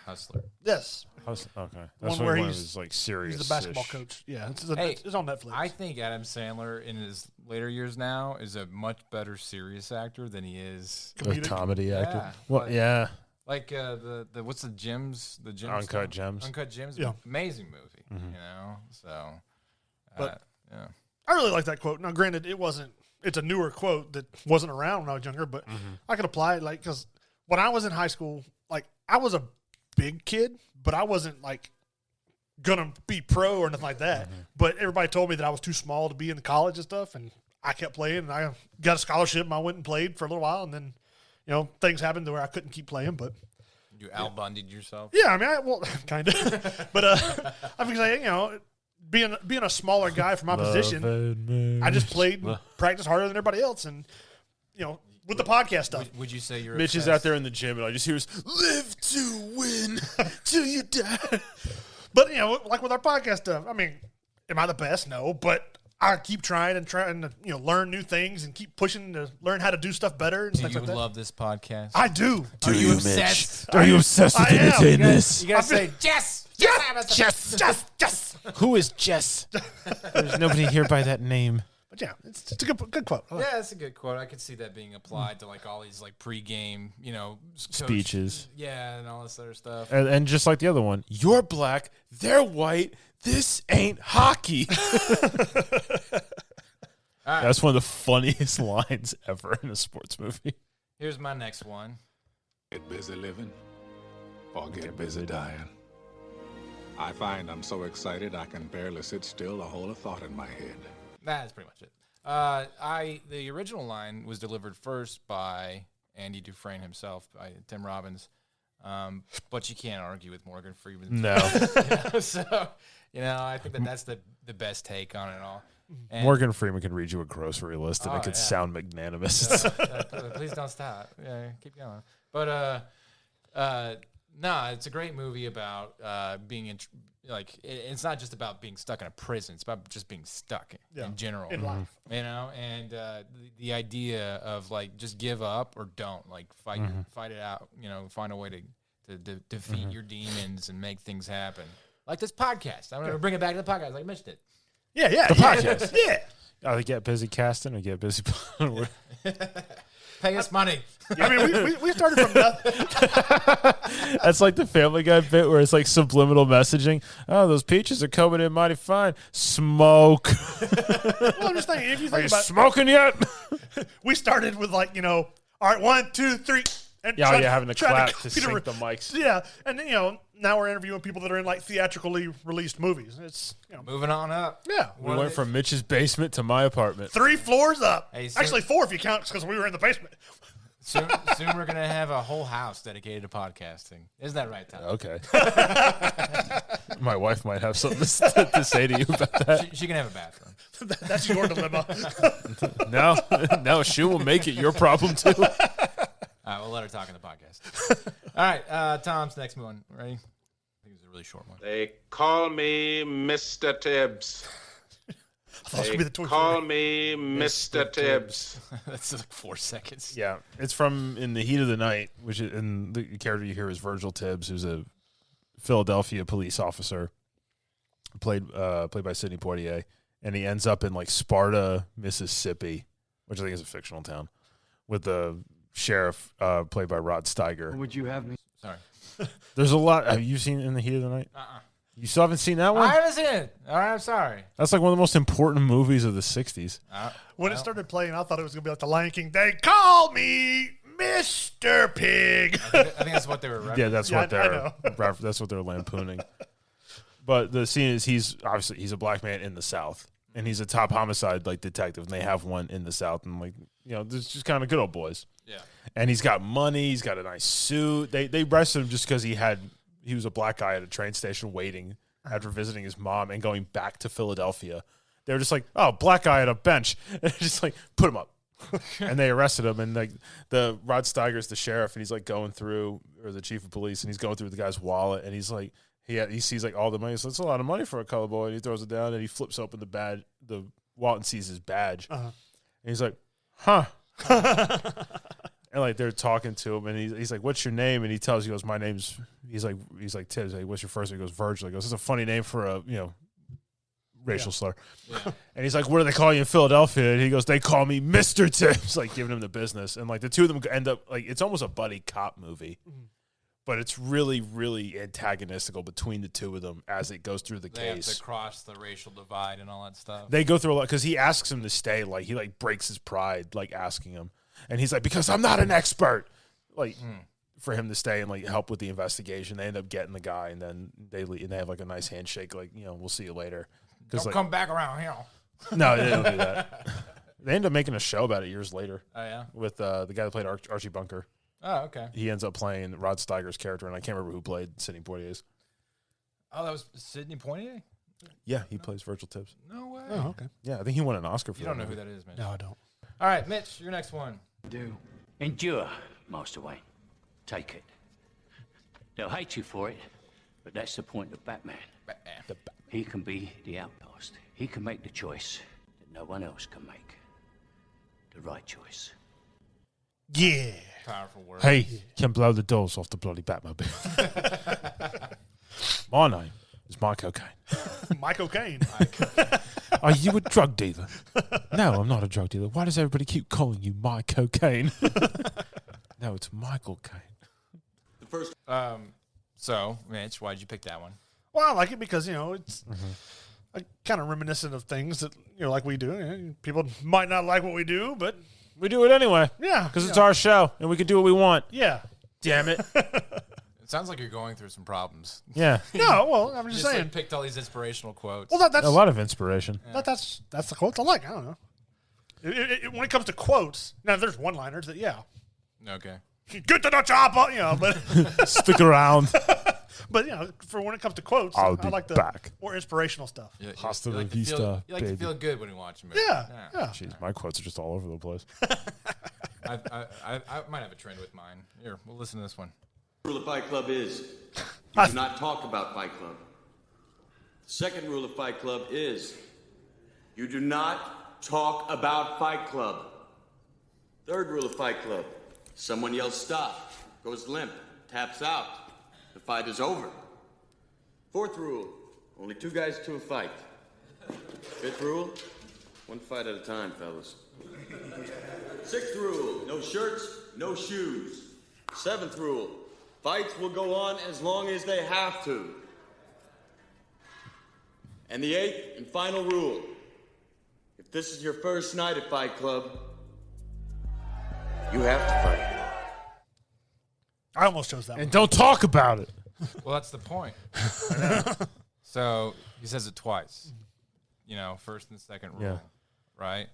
Hustler. Yes. Hustler. Okay, that's one where he's like serious. He's the basketball coach. Yeah, it's on Netflix. I think Adam Sandler in his later years now is a much better serious actor than he is a comedy actor. Yeah, Well, yeah. Like the what's the Gems? The Gems. Uncut Gems. Uncut Gems. Yeah. Amazing movie. You know. So. But yeah. I really like that quote. Now, granted, it's a newer quote that wasn't around when I was younger, but I could apply it because when I was in high school, like I was a big kid, but I wasn't like gonna be pro or nothing like that. But everybody told me that I was too small to be in college and stuff, and I kept playing, and I got a scholarship, and I went and played for a little while, and then things happened to where I couldn't keep playing. But you Al Bundy'd yourself. Yeah, I mean, kind of, but I mean, being a smaller guy for my position, I just played and practiced harder than everybody else, and with the podcast stuff. Would you say you're Mitch is out there in the gym, and I just hear us live to win till you die. But like with our podcast stuff, I mean, am I the best? No, but I keep trying to learn new things and keep pushing to learn how to do stuff better. And do stuff you like that. love this podcast? I do. Are you obsessed? Are you obsessed with imitating this? You gotta say Jess. Jess. Who is Jess? There's nobody here by that name. But yeah, it's a good quote. Yeah, it's a good quote. I could see that being applied to like all these like pregame, speeches. Yeah, and all this other stuff. And just like the other one, you're black, they're white. This ain't hockey. That's one of the funniest lines ever in a sports movie. Here's my next one. Get busy living or get busy dying. I find I'm so excited I can barely sit still to hold a thought in my head. That's pretty much it. The original line was delivered first by Andy Dufresne himself, by Tim Robbins. But you can't argue with Morgan Freeman. No. So, I think that's the best take on it all. And Morgan Freeman can read you a grocery list, and it could sound magnanimous. Please don't stop. Yeah, keep going. But no, it's a great movie about being it's not just about being stuck in a prison. It's about just being stuck in general in life. And the idea of like just give up or don't fight it out. Find a way to defeat your demons and make things happen. Like this podcast. I'm gonna bring it back to the podcast. Like I mentioned it. Yeah. The podcast. Yeah. Oh, they get busy casting or get busy. Pay us money. I mean, we started from nothing. That's like the Family Guy bit where it's like subliminal messaging. Oh, those peaches are coming in mighty fine. Smoke. Well, I'm just thinking, if you think Are you about smoking yet? We started with all right, 1, 2, 3. And having to clap to sync the mics. Yeah, and then, now we're interviewing people that are in theatrically released movies. It's moving on up. Yeah, we went from Mitch's basement to my apartment. 3 floors up. Hey, Actually, 4 if you count because we were in the basement. Soon we're gonna have a whole house dedicated to podcasting. Isn't that right, Tom? Okay. My wife might have something to say to you about that. She can have a bathroom. That's your dilemma. No, she will make it your problem too. All right, we'll let her talk in the podcast. All right, Tom's next one. Ready? I think it's a really short one. They call me Mr. Tibbs. Call me Mr. Tibbs. That's like 4 seconds. Yeah, it's from In the Heat of the Night, and the character you hear is Virgil Tibbs, who's a Philadelphia police officer, played by Sidney Poitier, and he ends up in Sparta, Mississippi, which I think is a fictional town, with the sheriff played by Rod Steiger. Would you have me? Sorry. There's a lot. Have you seen In the Heat of the Night? You still haven't seen that one? I haven't seen it. All right, I'm sorry. That's one of the most important movies of the 60s. When it started playing, I thought it was going to be like The Lion King. They call me Mr. Pig. I think that's what they were referencing. Yeah, that's what they're lampooning. But the scene is he's a black man in the South, and he's a top homicide detective, and they have one in the South, and there's just kind of good old boys. Yeah. And he's got money. He's got a nice suit. They arrested him just because he was a black guy at a train station waiting after visiting his mom and going back to Philadelphia. They were just like, oh, black guy at a bench. And just put him up. And they arrested him. And the Rod Steiger's the sheriff, and he's going through, or the chief of police, and he's going through the guy's wallet, and he's he sees all the money. So it's a lot of money for a color boy, and he throws it down, and he flips open the Walton sees his badge, Uh-huh. and he's like, "Huh." And like they're talking to him, and he's like, "What's your name?" And he tells, he goes, "My name's." He's like Tibbs. Like, "What's your first name?" He goes, "Virgil." He goes, "It's a funny name for a racial slur." Yeah. And he's like, "What do they call you in Philadelphia?" And he goes, "They call me Mr. Tibbs." Like giving him the business, and like the two of them end up like it's almost a buddy cop movie. But it's really, really antagonistical between the two of them as it goes through the They case. have to cross the racial divide and all that stuff. They go through a lot because he asks him to stay. Like he like breaks his pride, like asking him, and he's like, "Because I'm not an expert." Like for him to stay and like help with the investigation. They end up getting the guy, and then they leave, and they have like a nice handshake. Like we'll see you later. Don't come back around here. No, they don't do that. They end up making a show about it years later. Oh yeah, with the guy that played Archie Bunker. Oh, okay. He ends up playing Rod Steiger's character, and I can't remember who played Sidney Poitier's. Oh, that was Sidney Poitier? Yeah, he plays Virgil Tibbs. No way. Oh, okay. Yeah, I think he won an Oscar for You that. don't know who movie. that is, Mitch. No, I don't. All right, Mitch, your next one. Do. Endure, Master Wayne. Take it. They'll hate you for it, but that's the point of Batman. He can be the outcast. He can make the choice that no one else can make. The right choice. Yeah. Powerful word. Hey, can blow the doors off the bloody Batmobile. My name is Mike O'Kane. Mike O'Kane. Are you a drug dealer? No, I'm not a drug dealer. Why does everybody keep calling you Mike O'Kane? No, it's Michael Caine. The first. So, Mitch, why'd you pick that one? Well, I like it because, it's kind of reminiscent of things that, like we do. People might not like what we do, but we do it anyway. Yeah. Because it's our show, and we can do what we want. Yeah. Damn it. It sounds like you're going through some problems. Yeah. No, well, I'm just saying. Like, picked all these inspirational quotes. Well, that's a lot of inspiration. That's the quotes I like. I don't know. When it comes to quotes, now there's one-liners that, yeah. Okay. Get to the chopper, but stick around. But for when it comes to quotes, I'll I be like the back. more inspirational stuff. Yeah, Hasta you la like to vista, feel, you like to baby. feel good when you watch a movie. Yeah. Jeez, my quotes are just all over the place. I might have a trend with mine. Here, we'll listen to this one. The rule of Fight Club is you do not talk about Fight Club. The second rule of Fight Club is you do not talk about Fight Club. Third rule of Fight Club, someone yells stop, goes limp, taps out. The fight is over. Fourth rule, only two guys to a fight. Fifth rule, one fight at a time, fellas. Sixth rule, no shirts, no shoes. Seventh rule, fights will go on as long as they have to. And the eighth and final rule, if this is your first night at Fight Club, you have to fight. I almost chose that one. And don't talk about it. Well, that's the point. So he says it twice. First and second rule, Yeah. right?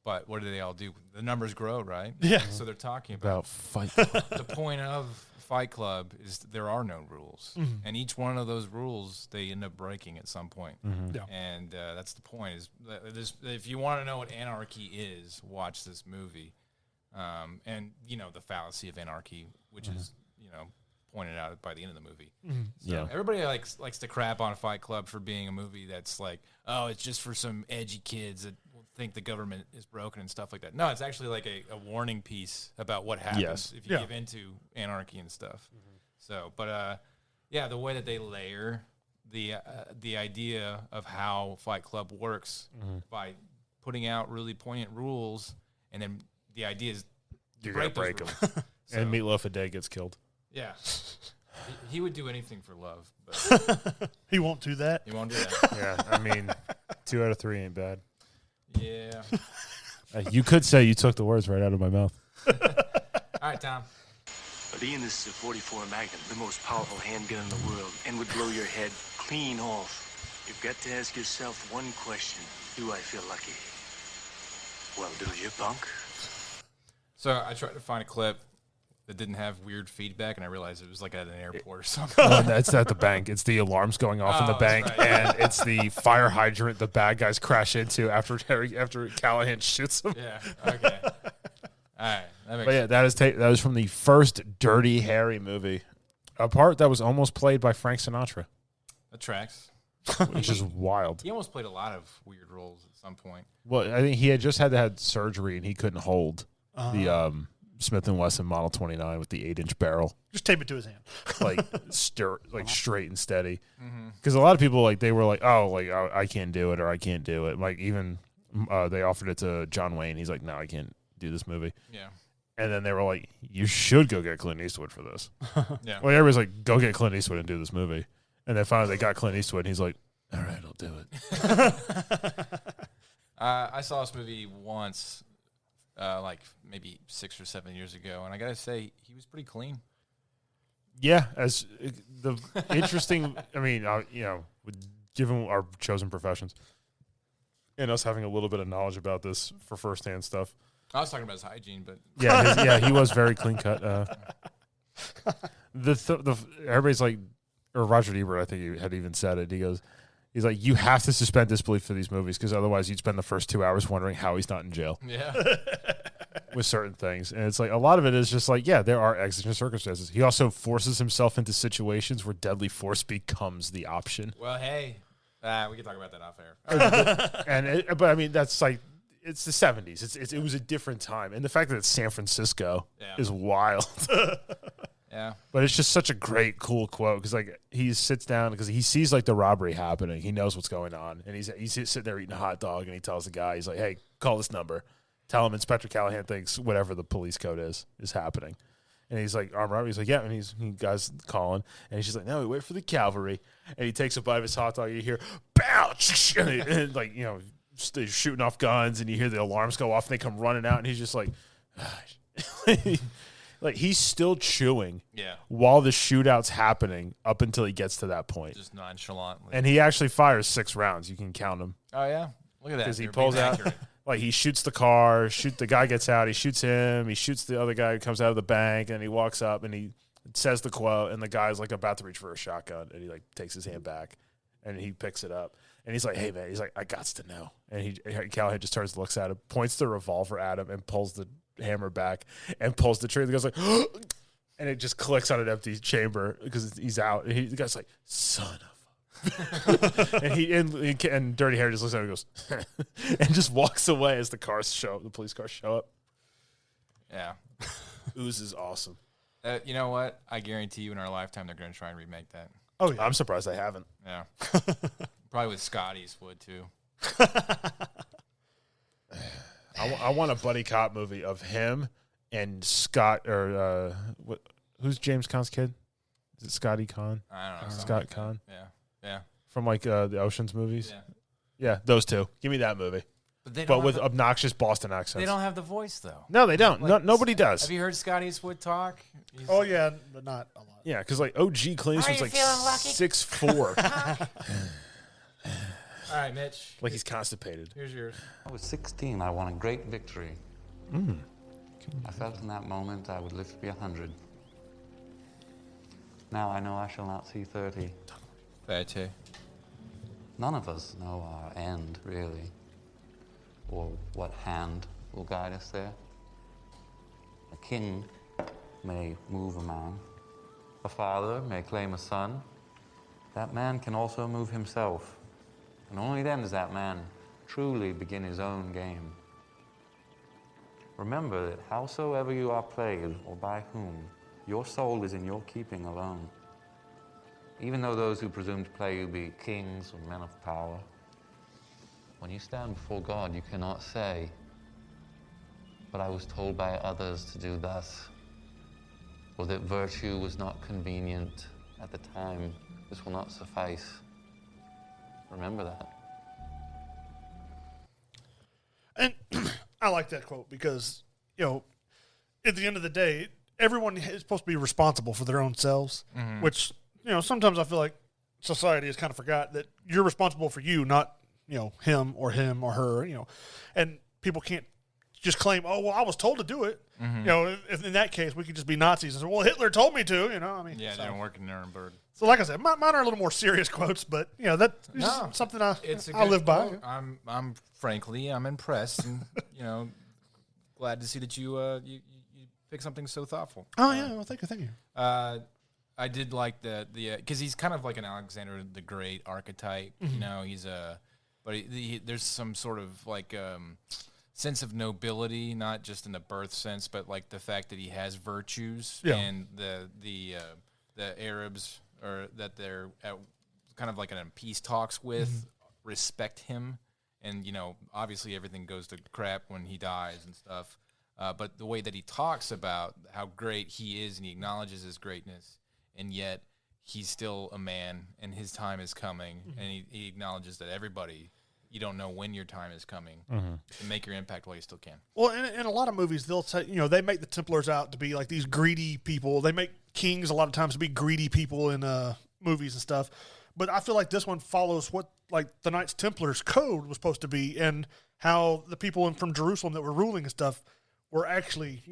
But what do they all do? The numbers grow, right? Yeah. So they're talking about Fight Club. the point of Fight Club is there are no rules, and each one of those rules they end up breaking at some point. Yeah. And that's the point. Is if you want to know what anarchy is, watch this movie. And the fallacy of anarchy, which is pointed out by the end of the movie. So everybody likes to crap on Fight Club for being a movie that's like, oh, it's just for some edgy kids that think the government is broken and stuff like that. No, it's actually like a warning piece about what happens if you give into anarchy and stuff. So, but the way that they layer the idea of how Fight Club works by putting out really poignant rules, and then the idea is You're going to break them. And Meatloaf a Day gets killed. Yeah. He would do anything for love, but he won't do that. He won't do that. Yeah, I mean, 2 out of 3 ain't bad. Yeah. You could say you took the words right out of my mouth. All right, Tom. But Ian, this is a 44 Magnum, the most powerful handgun in the world, and would blow your head clean off. You've got to ask yourself one question. Do I feel lucky? Well, do you, punk? So I tried to find a clip that didn't have weird feedback, and I realized it was like at an airport or something. No, that's at the bank. It's the alarms going off in the bank, that's right. and it's the fire hydrant the bad guys crash into after Callahan shoots them. Yeah. Okay. All right. That makes But yeah, that was from the first Dirty Harry movie, a part that was almost played by Frank Sinatra. That tracks. which is wild. He almost played a lot of weird roles at some point. Well, I think he had just had surgery and he couldn't hold the Smith & Wesson Model 29 with the 8-inch barrel. Just tape it to his hand. Straight and steady. Because a lot of people, like, they were like, oh, like, I can't do it or I can't do it. Like, even they offered it to John Wayne. He's like, no, I can't do this movie. Yeah. And then they were like, you should go get Clint Eastwood for this. Yeah. Well, everybody's like, go get Clint Eastwood and do this movie. And then finally they got Clint Eastwood and he's like, all right, I'll do it. I saw this movie once, like maybe 6 or 7 years ago, and I gotta say he was pretty clean. Yeah, as the interesting. I mean, given our chosen professions and us having a little bit of knowledge about this for firsthand stuff. I was talking about his hygiene, but he was very clean cut. Everybody's like, or Roger Ebert, I think he had even said it. He's like, you have to suspend disbelief for these movies because otherwise you'd spend the first 2 hours wondering how he's not in jail. Yeah. With certain things. And it's like, a lot of it is just like, yeah, there are exigent circumstances. He also forces himself into situations where deadly force becomes the option. Well, hey, we can talk about that off air. But I mean, that's like, it's the 70s. It was a different time. And the fact that it's San Francisco is wild. Yeah. But it's just such a great, cool quote because, like, he sits down because he sees, like, the robbery happening. He knows what's going on. And he's sitting there eating a hot dog, and he tells the guy, he's like, hey, call this number. Tell him Inspector Callahan thinks whatever the police code is happening. And he's like, armed robbery? He's like, yeah. And he guy's calling. And he's just like, no, we wait for the cavalry. And he takes a bite of his hot dog. And you hear, bow! And like, you know, they're shooting off guns. And you hear the alarms go off. And they come running out. And he's just like, like, he's still chewing while the shootout's happening up until he gets to that point. Just nonchalantly. And he actually fires 6 rounds. You can count them. Oh, yeah? Look at that. Because he pulls out. Like, he shoots the car, the guy gets out, he shoots him, he shoots the other guy who comes out of the bank, and he walks up, and he says the quote, and the guy's, like, about to reach for a shotgun, and he, like, takes his hand back, and he picks it up. And he's like, hey, man, he's like, I gots to know. And Callahan just turns and looks at him, points the revolver at him, and pulls the hammer back, and pulls the trigger. The guy's like, and it just clicks on an empty chamber because he's out. And the guy's like, son of and Dirty Harry just looks at him and goes and just walks away as the police cars show up. Yeah. Ooze is awesome. You know what? I guarantee you in our lifetime they're going to try and remake that. Oh, yeah. I'm surprised they haven't. Yeah. Probably with Scott Eastwood, too. I want a buddy cop movie of him and Scott, or who's James Caan's kid? Is it Scotty Caan? I don't know. Scott Caan. Yeah. Yeah. From like the Ocean's movies. Yeah, those two. Give me that movie. But with obnoxious Boston accents. They don't have the voice though. No, they don't. Like, nobody does. Have you heard Scott Eastwood talk? Oh yeah, but not a lot. Yeah, because like OG Clint was like 6'4". All right, Mitch. Like he's constipated. Here's yours. I was 16. I won a great victory. I felt in that moment I would live to be 100. Now I know I shall not see 30. Batty. None of us know our end, really, or what hand will guide us there. A king may move a man. A father may claim a son. That man can also move himself. And only then does that man truly begin his own game. Remember that howsoever you are played, or by whom, your soul is in your keeping alone. Even though those who presume to play you be kings or men of power, when you stand before God, you cannot say, but I was told by others to do thus, or that virtue was not convenient at the time. This will not suffice. Remember that. And I like that quote because, you know, at the end of the day, everyone is supposed to be responsible for their own selves, which, you know, sometimes I feel like society has kind of forgot that you're responsible for you, not, you know, him or her, you know, and people can't just claim, oh, well, I was told to do it. You know, in that case, we could just be Nazis and say, well, Hitler told me to, you know, I mean. Yeah, they don't work in Nuremberg. So like I said, mine are a little more serious quotes, but, you know, that's something I live by. I'm frankly, I'm impressed and, you know, glad to see that you pick something so thoughtful. Oh, yeah. Well, thank you. I did like the because he's kind of like an Alexander the Great archetype. You know, he's but there's some sort of like sense of nobility, not just in the birth sense, but like the fact that he has virtues, and the Arabs or that they're at kind of like in peace talks with respect him, and obviously everything goes to crap when he dies and stuff. But the way that he talks about how great he is and he acknowledges his greatness, and yet he's still a man and his time is coming, and he acknowledges that everybody, you don't know when your time is coming to make your impact while you still can. Well, in a lot of movies, they'll say, they make the Templars out to be like these greedy people. They make kings a lot of times to be greedy people in movies and stuff. But I feel like this one follows what like the Knights Templars code was supposed to be, and how the people from Jerusalem that were ruling and stuff were actually,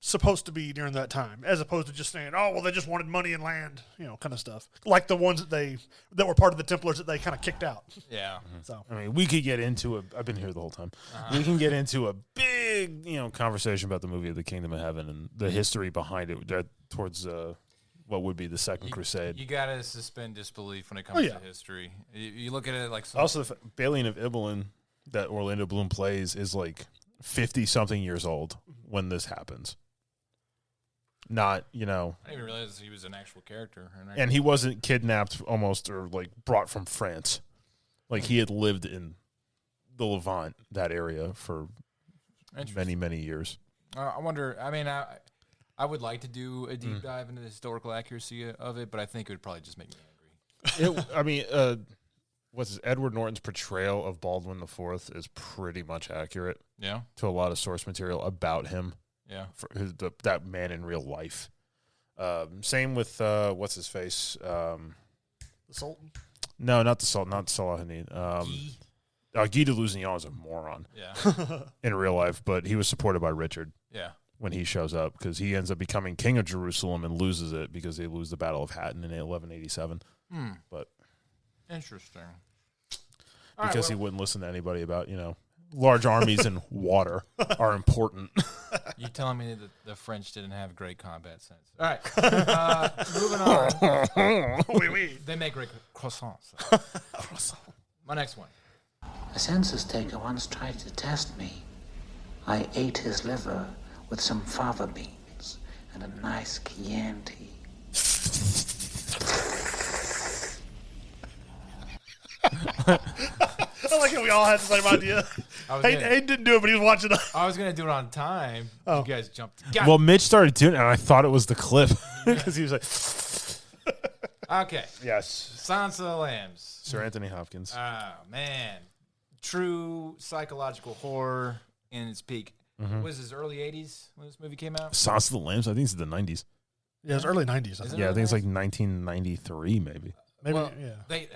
supposed to be during that time, as opposed to just saying, oh, well, they just wanted money and land, kind of stuff. Like the ones that were part of the Templars that they kind of kicked out. Yeah. So I mean, we could get into I've been here the whole time. We can get into a big, conversation about the movie of the Kingdom of Heaven and the history behind it towards what would be the Second Crusade. You got to suspend disbelief when it comes to history. You look at it like... Also, the Balian of Ibelin that Orlando Bloom plays is like 50-something years old when this happens. Not, I didn't even realize he was an actual character. And he wasn't kidnapped almost or like brought from France. Like he had lived in the Levant, that area, for many, many years. I wonder, I would like to do a deep dive into the historical accuracy of it, but I think it would probably just make me angry. What's his, Edward Norton's portrayal of Baldwin IV is pretty much accurate. Yeah. To a lot of source material about him. Yeah. For that man in real life. Same with, what's his face? The Sultan? No, not the Sultan, not Salahuddin. Guy de Lusignan is a moron. Yeah. In real life, but he was supported by Richard. Yeah. When he shows up, because he ends up becoming king of Jerusalem and loses it because they lose the Battle of Hattin in 1187. But interesting. Because he wouldn't listen to anybody about, large armies and water are important. You telling me that the French didn't have great combat sense? All right, moving on. Oui, oui. They make great croissants. My next one. A census taker once tried to test me. I ate his liver with some fava beans and a nice Chianti. I like how we all had the same idea. Hayden didn't do it, but he was watching it. I was going to do it on time. You guys jumped. Well, Mitch started doing it, and I thought it was the clip because he was like... Okay. Yes. Silence of the Lambs. Sir Anthony Hopkins. Oh, man. True psychological horror in its peak. Was his early 80s when this movie came out? Silence of the Lambs, I think it's the 90s. Yeah, it was early 90s. I think it's like 1993, maybe. Maybe, well, yeah. They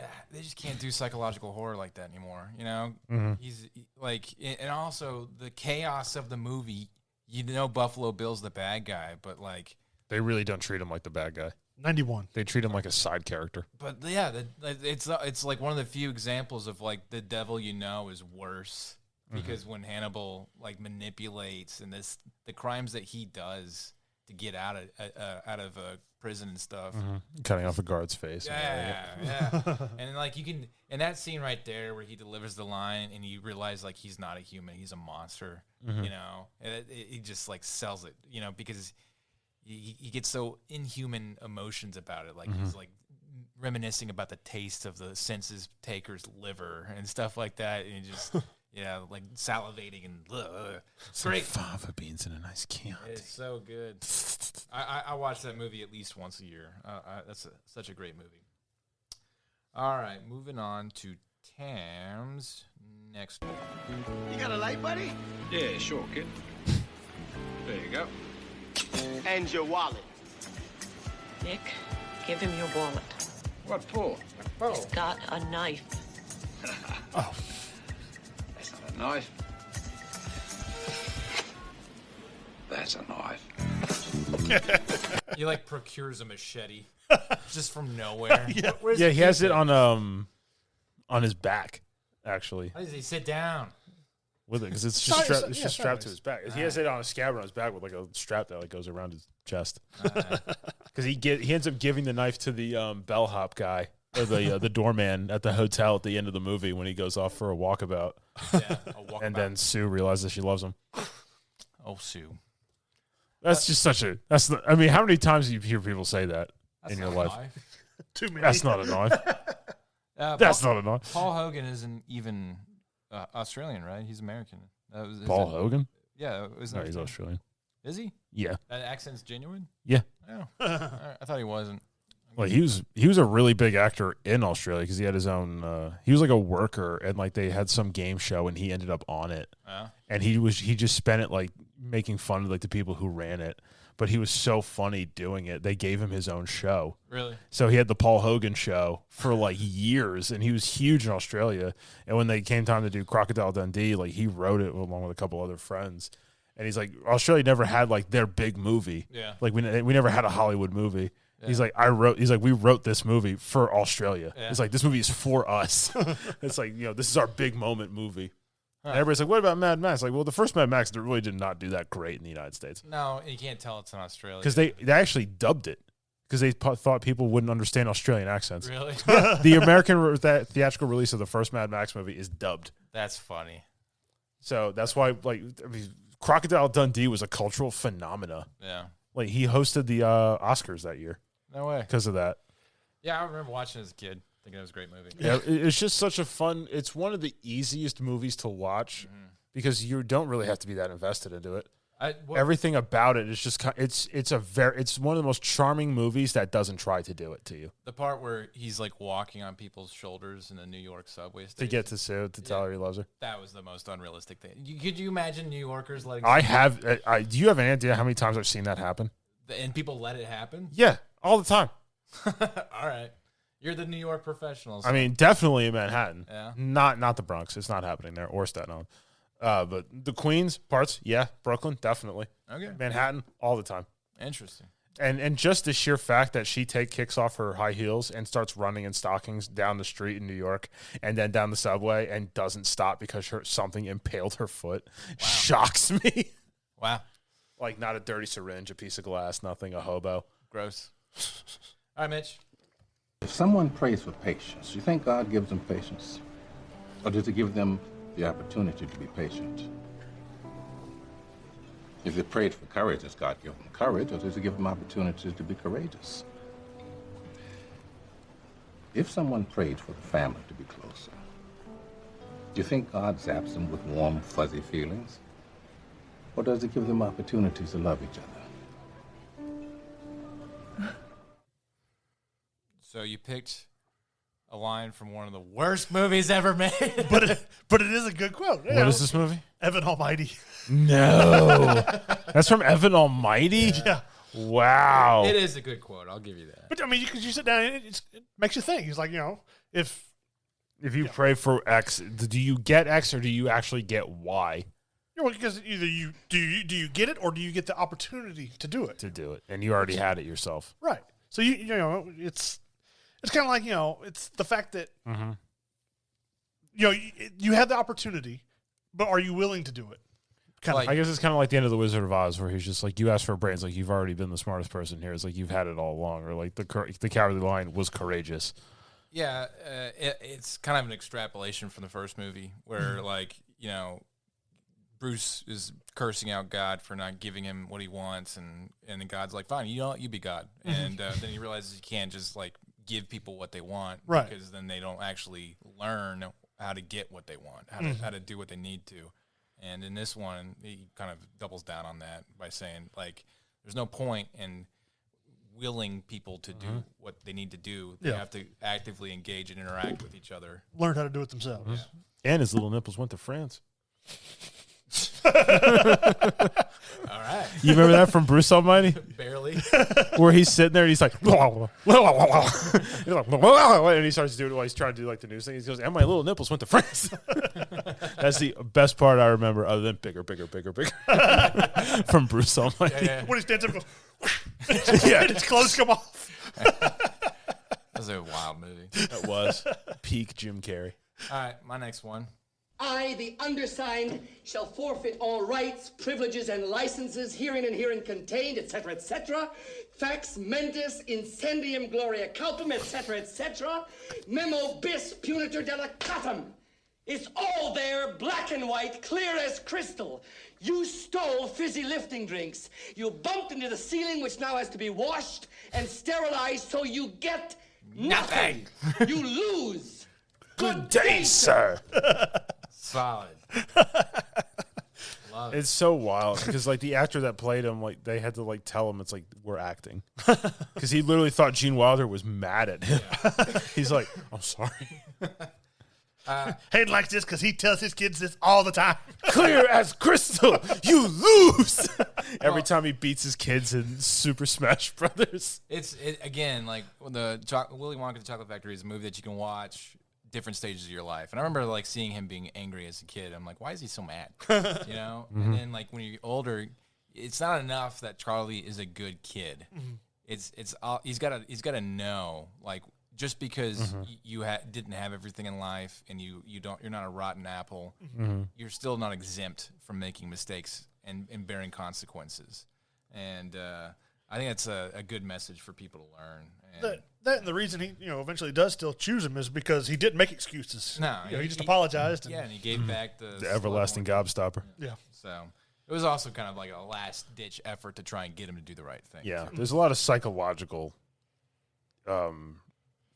just can't do psychological horror like that anymore. He's like, and also the chaos of the movie. Buffalo Bill's the bad guy, but like they really don't treat him like the bad guy. 91. They treat him like a side character. But yeah, it's like one of the few examples of like the devil is worse because when Hannibal like manipulates and the crimes that he does to get out of prison and stuff, cutting off a guard's face. Yeah. And like you can, and that scene right there where he delivers the line and you realize like he's not a human, he's a monster. And he just like sells it, because he gets so inhuman emotions about it. Like he's like reminiscing about the taste of the census taker's liver and stuff like that, and he just. Yeah, like salivating and Some great. fava beans and a nice Chianti. It's so good. I watch that movie at least once a year. That's such a great movie. All right, moving on to Tam's next one. You got a light, buddy? Yeah, sure, kid. There you go. And your wallet. Nick, give him your wallet. What for? He's got a knife. Oh. That's not a knife. That's a knife. He like procures a machete just from nowhere. Yeah, he has it on his back, actually. How does he sit down? with it because it's just Sideways. strapped to his back. He has it on a scabbard on his back with like a strap that like goes around his chest. Because he ends up giving the knife to the bellhop guy or the doorman at the hotel at the end of the movie when he goes off for a walkabout. Yeah, and then Sue realizes she loves him. Oh, Sue. That's just such a. I mean, how many times do you hear people say that in your life? Too many. That's not a knife. That's not a knife. Paul Hogan isn't even Australian, right? He's American. Paul Hogan? Yeah, he's Australian. Is he? Yeah. That accent's genuine? Yeah. Oh. I thought he wasn't. Well, he was a really big actor in Australia because he had his own. He was like a worker, and like they had some game show, and he ended up on it. And he just spent it like making fun of like the people who ran it. But he was so funny doing it. They gave him his own show. Really? So he had the Paul Hogan show for like years, and he was huge in Australia. And when they came time to do Crocodile Dundee, like he wrote it along with a couple other friends. And he's like, Australia never had like their big movie. Yeah. Like we never had a Hollywood movie. Yeah. He's like, we wrote this movie for Australia. Yeah. It's like, this movie is for us. It's like, this is our big moment movie. And everybody's like, what about Mad Max? Like, well, the first Mad Max really did not do that great in the United States. No, you can't tell it's in Australia. Because they actually dubbed it because they thought people wouldn't understand Australian accents. Really? The American theatrical release of the first Mad Max movie is dubbed. That's funny. So that's why, Crocodile Dundee was a cultural phenomena. Yeah. Like, he hosted the Oscars that year. No way. Because of that. Yeah, I remember watching it as a kid. Thinking it was a great movie. Yeah, it's just such a fun. It's one of the easiest movies to watch because you don't really have to be that invested into it. Everything about it is just it's one of the most charming movies that doesn't try to do it to you. The part where he's like walking on people's shoulders in the New York subway station to get to Sue to tell her he loves her. That was the most unrealistic thing. Could you imagine New Yorkers letting? Do you have an idea how many times I've seen that happen? And people let it happen? Yeah, all the time. All right. You're the New York professionals. I mean, definitely in Manhattan. Yeah. Not the Bronx. It's not happening there or Staten Island. But the Queens parts, yeah. Brooklyn, definitely. Okay. Manhattan, all the time. Interesting. And just the sheer fact that she kicks off her high heels and starts running in stockings down the street in New York and then down the subway and doesn't stop because something impaled her foot shocks me. Wow. Like, not a dirty syringe, a piece of glass, nothing, a hobo. Gross. All right, Mitch. If someone prays for patience, do you think God gives them patience? Or does he give them the opportunity to be patient? If they prayed for courage, does God give them courage, or does he give them opportunities to be courageous? If someone prayed for the family to be closer, do you think God zaps them with warm, fuzzy feelings? Or does he give them opportunities to love each other? So you picked a line from one of the worst movies ever made. but it is a good quote. What is this movie? Evan Almighty. No. That's from Evan Almighty? Yeah. Wow. It is a good quote. I'll give you that. But, I mean, you sit down and it makes you think. He's like, if you pray for X, do you get X or do you actually get Y? Because either do you get it or do you get the opportunity to do it? And you already had it yourself. Right. So, it's kind of like, it's the fact that, you have the opportunity, but are you willing to do it? I guess it's kind of like the end of The Wizard of Oz where he's just like, you ask for a brain. It's like, you've already been the smartest person here. It's like, you've had it all along. Or like the Cowardly Lion was courageous. Yeah, it's kind of an extrapolation from the first movie where, Bruce is cursing out God for not giving him what he wants, and then God's like, fine, you be God. And then he realizes he can't just, give people what they want, right? Because then they don't actually learn how to get what they want, how to do what they need to. And in this one, he kind of doubles down on that by saying, there's no point in willing people to do what they need to do. They have to actively engage and interact with each other. Learn how to do it themselves. Yeah. And his little nipples went to France. All right. You remember that from Bruce Almighty? Barely. Where he's sitting there and he's like, he's like, and he starts doing it while he's trying to do the news thing. He goes, and my little nipples went to France. That's the best part I remember, other than bigger from Bruce Almighty. Yeah. When he stands up and goes, and his clothes come off. That was a wild movie. It was. Peak Jim Carrey. All right, my next one. I, the undersigned, shall forfeit all rights, privileges, and licenses herein and herein contained, etc., etc. Fax mentis incendium gloria culpum, etc., etc. Memo bis punitor delicatum. It's all there, black and white, clear as crystal. You stole fizzy lifting drinks. You bumped into the ceiling, which now has to be washed and sterilized, so you get nothing. You lose. Good day, sir. Solid. Love It's so wild because like the actor that played him, like they had to like tell him it's like we're acting because he literally thought Gene Wilder was mad at him. Yeah. He's like, I'm sorry. Hayden likes this because he tells his kids this all the time. Clear as crystal, you lose. Every time he beats his kids in Super Smash Brothers. Again, like the Willy Wonka and the Chocolate Factory is a movie that you can watch different stages of your life. And I remember like seeing him being angry as a kid. I'm like, why is he so mad? You know? Mm-hmm. And then like when you're older, it's not enough that Charlie is a good kid. Mm-hmm. He's got to know, like, just because you didn't have everything in life and you're not a rotten apple, you're still not exempt from making mistakes and bearing consequences. And I think that's a good message for people to learn. And that and the reason he eventually does still choose him is because he didn't make excuses. No, he just apologized. And he gave back the everlasting gobstopper. Yeah. So it was also kind of like a last ditch effort to try and get him to do the right thing. Yeah, there's a lot of psychological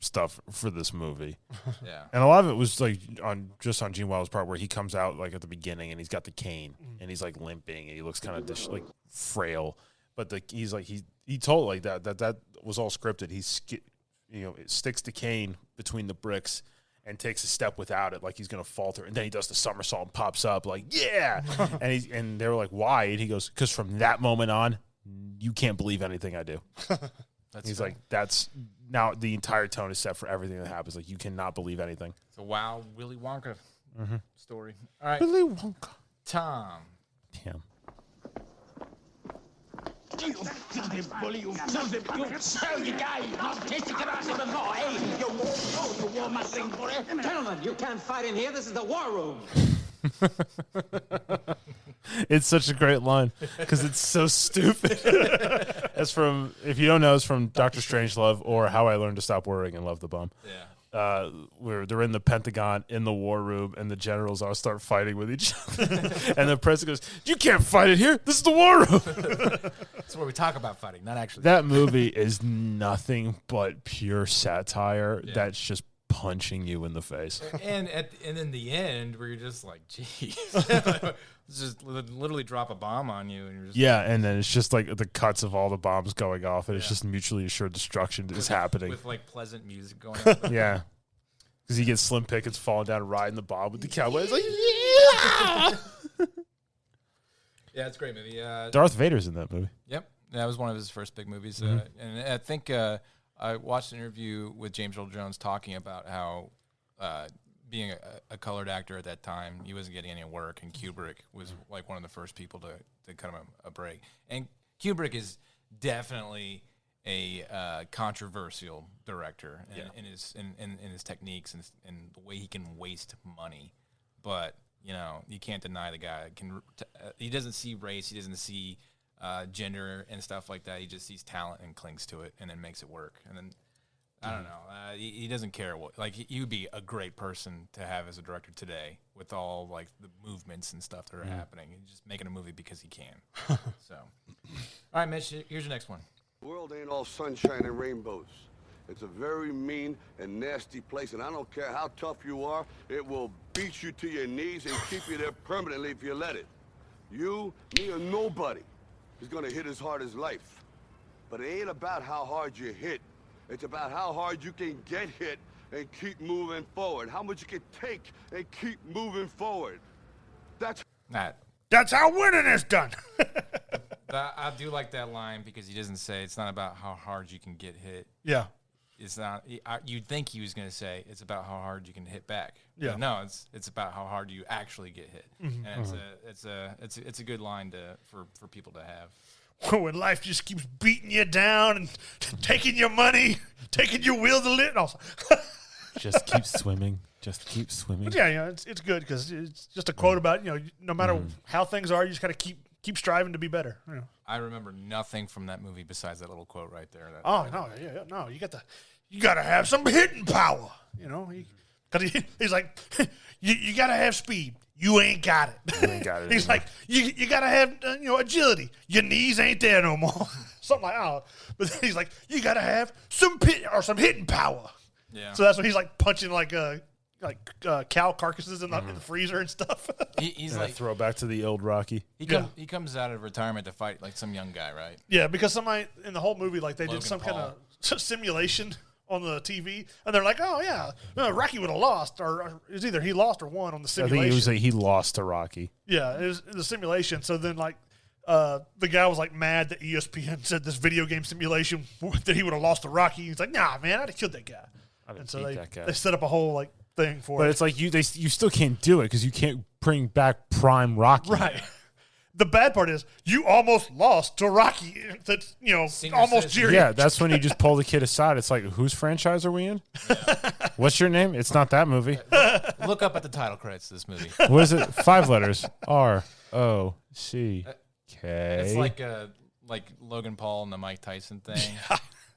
stuff for this movie. Yeah. And a lot of it was like on Gene Wilder's part where he comes out like at the beginning and he's got the cane and he's like limping and he looks kind of like frail. But he's like he told like that was all scripted. It sticks the cane between the bricks and takes a step without it, like he's gonna falter, and then he does the somersault and pops up like yeah, and they were like why, and he goes because from that moment on, you can't believe anything I do. He's like that's now the entire tone is set for everything that happens. Like you cannot believe anything. It's a wild Willy Wonka story. All right, Willy Wonka. Tom. Damn. You filthy bully, you filthy guy. I've tasted karate before, eh? You wore my thing for it. Gentlemen, you can't fight in here. This is the war room. It's such a great line because it's so stupid. That's from, if you don't know, it's from Dr. Strangelove or How I Learned to Stop Worrying and Love the Bomb. Yeah. Where they're in the Pentagon in the war room and the generals all start fighting with each other. And the president goes, you can't fight it here. This is the war room. That's where we talk about fighting, not actually. That movie is nothing but pure satire that's just punching you in the face. And in the end, where you're just like, geez. Just literally drop a bomb on you. And you're just and then it's just like the cuts of all the bombs going off, and it's just mutually assured destruction is happening. With like pleasant music going on. Yeah. Because he gets Slim Pickens falling down and riding the bomb with the cowboys. Like, yeah! Yeah, it's a great movie. Darth Vader's in that movie. Yep. That was one of his first big movies. And I think I watched an interview with James Earl Jones talking about how being a colored actor at that time, he wasn't getting any work, and Kubrick was like one of the first people to cut him a break. And Kubrick is definitely a controversial director in his techniques and the way he can waste money. But you can't deny the guy he doesn't see race, he doesn't see gender and stuff like that. He just sees talent and clings to it and then makes it work. And then I don't know. He doesn't care what. Like he would be a great person to have as a director today, with all like the movements and stuff that are happening. He's just making a movie because he can. So, all right, Mitch. Here's your next one. The world ain't all sunshine and rainbows. It's a very mean and nasty place, and I don't care how tough you are. It will beat you to your knees and keep you there permanently if you let it. You, me, or nobody is gonna hit as hard as life. But it ain't about how hard you hit. It's about how hard you can get hit and keep moving forward. How much you can take and keep moving forward. That's how winning is done. I do like that line because he doesn't say it's not about how hard you can get hit. Yeah. It's not. You'd think he was going to say it's about how hard you can hit back. Yeah. But no, it's about how hard you actually get hit, and it's a good line for people to have. When life just keeps beating you down and taking your money, taking your will to live. Just keep swimming. Just keep swimming. But yeah, it's good because it's just a quote about no matter how things are, you just got to keep striving to be better. I remember nothing from that movie besides that little quote right there. No, you got to have some hitting power, because he's like, you got to have speed. You ain't got it. You ain't got it He's anymore. like, you got to have agility. Your knees ain't there no more. Something like that. But then he's like, you got to have some hitting power. Yeah. So that's when he's like punching cow carcasses in the freezer and stuff. He's like throw back to the old Rocky. He comes out of retirement to fight like some young guy, right? Yeah, because somebody in the whole movie, like they Logan did some Paul. kind of simulation on the TV, and they're like, "Oh yeah, Rocky would have lost, or it was either he lost or won on the I simulation." think it was like he lost to Rocky. Yeah, it was the simulation. So then, the guy was like mad that ESPN said this video game simulation that he would have lost to Rocky. He's like, "Nah, man, I'd have killed that guy." And so they set up a whole thing for it. But it's like you still can't do it because you can't bring back prime Rocky. Right. The bad part is you almost lost to Rocky. That's almost Jerry. Yeah, that's when you just pull the kid aside. It's like, whose franchise are we in? What's your name? It's not that movie. Look up at the title credits of this movie. What is it? 5 letters. ROCK. It's like Logan Paul and the Mike Tyson thing.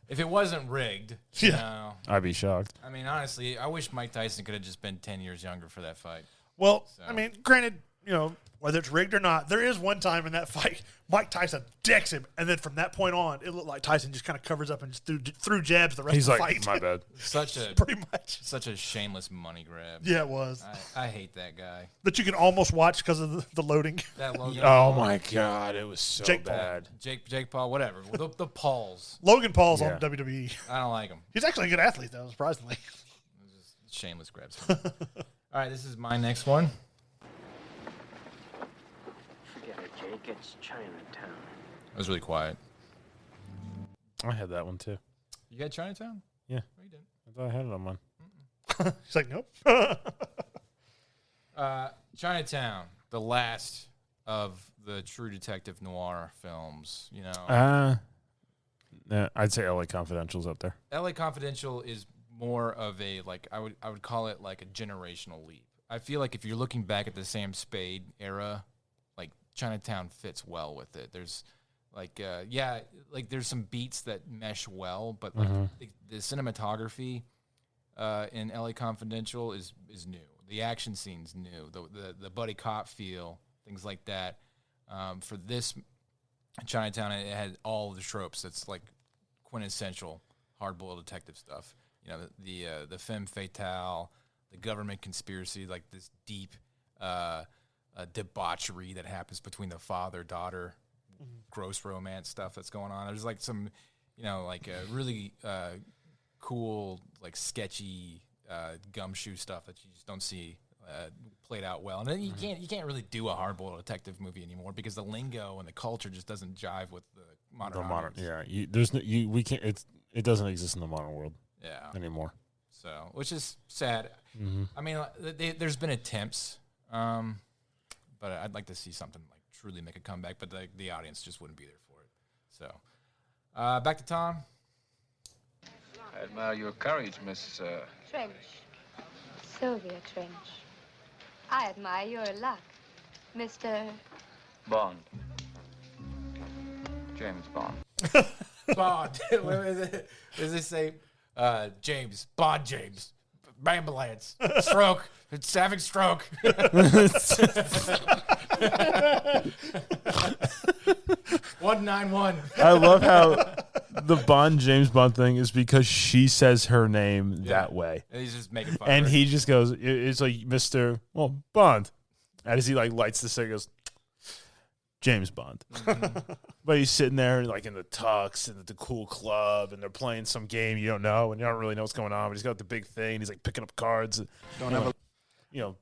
If it wasn't rigged, I'd be shocked. I mean, honestly, I wish Mike Tyson could have just been 10 years younger for that fight. Well, I mean, granted, whether it's rigged or not, there is one time in that fight, Mike Tyson decks him, and then from that point on, it looked like Tyson just kind of covers up and just threw jabs the rest of the fight. He's like, my bad. Pretty much. Such a shameless money grab. Yeah, it was. I hate that guy. That you can almost watch because of the loading. That Logan Oh Paul. my God, it was so bad. Jake Paul, whatever. The Pauls. Logan Paul's on WWE. I don't like him. He's actually a good athlete, though, surprisingly. Just shameless grabs. All right, this is my next one. Forget it, Jake. It's Chinatown. It was really quiet. I had that one too. You got Chinatown? Yeah. No, you didn't. I thought I had it on mine. He's like, nope. Chinatown, the last of the true detective noir films. I'd say LA Confidential's up there. LA Confidential is more of a I would call it like a generational leap. I feel like if you're looking back at the Sam Spade era, like Chinatown fits well with it. There's there's some beats that mesh well, but the cinematography in LA Confidential is new. The action scene's new. The buddy cop feel, things like that. For this Chinatown, it had all of the tropes. It's like quintessential hard-boiled detective stuff. The femme fatale, the government conspiracy, like this deep debauchery that happens between the father-daughter, gross romance stuff that's going on. There's like some, really cool, like sketchy gumshoe stuff that you just don't see played out well. And then you can't really do a hard-boiled detective movie anymore because the lingo and the culture just doesn't jive with the modern audience. We can't. It doesn't exist in the modern world. Anymore. So, which is sad. I mean, there's been attempts, but I'd like to see something like truly make a comeback, but the audience just wouldn't be there for it. So, back to Tom. I admire your courage, Miss... Trench. Sylvia Trench. I admire your luck, Mr. Bond. James Bond. Bond. What is it? Does it say James? Bond James. Ambulance. Stroke. It's having stroke. 191. I love how the James Bond thing is because she says her name that way. And he's just making fun and of her. he just goes, it's like Mr. Bond. And as he lights the cigarette, goes, James Bond. But he's sitting there like in the tux and at the cool club and they're playing some game you don't know and you don't really know what's going on, but he's got the big thing. He's like picking up cards.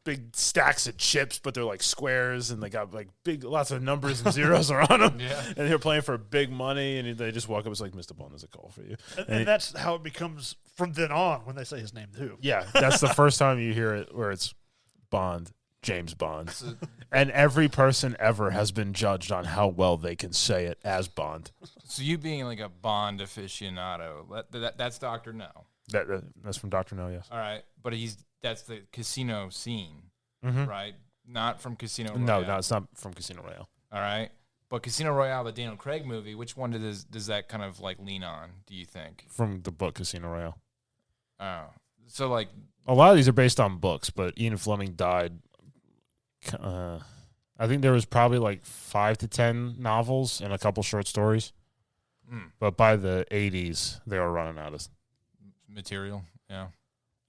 Big stacks of chips, but they're like squares and they got like lots of numbers and zeros are on them. Yeah. And they're playing for big money and they just walk up. It's like, Mr. Bond, there's a call for you. And that's how it becomes from then on when they say his name too. Yeah. That's the first time you hear it where it's Bond. James Bond. And every person ever has been judged on how well they can say it as Bond. So you being like a Bond aficionado, that's Dr. No. That's from Dr. No, yes. All right. But he's that's the casino scene, Mhm. right? Not from Casino Royale. No, it's not from Casino Royale. All right. But Casino Royale, the Daniel Craig movie, which one does that kind of like lean on, do you think? From the book Casino Royale. Oh. So like A lot of these are based on books, but Ian Fleming died. I think there was probably like 5 to 10 novels and a couple short stories. But by the 80s, they were running out of material. Yeah.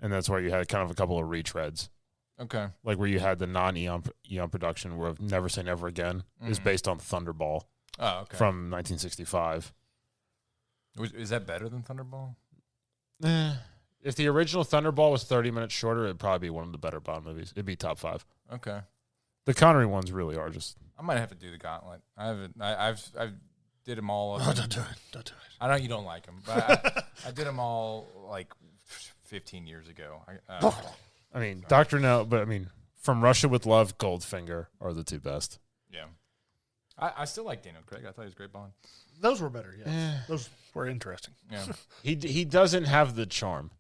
And that's where you had kind of a couple of retreads. Okay. Like where you had the non-Eon production where Never Say Never Again is based on Thunderball. Oh, okay. From 1965. Is that better than Thunderball? If the original Thunderball was 30 minutes shorter, it'd probably be one of the better Bond movies. It'd be top 5. Okay. The Connery ones really are just. I might have to do the Gauntlet. I've did them all. Oh, don't do it. Don't do it. I know you don't like them, but I did them all like 15 years ago. I mean, Dr. No, but I mean, From Russia with Love, Goldfinger are the two best. Yeah. I still like Daniel Craig. I thought he was a great Bond. Those were better, yes. Those were interesting. Yeah. He doesn't have the charm.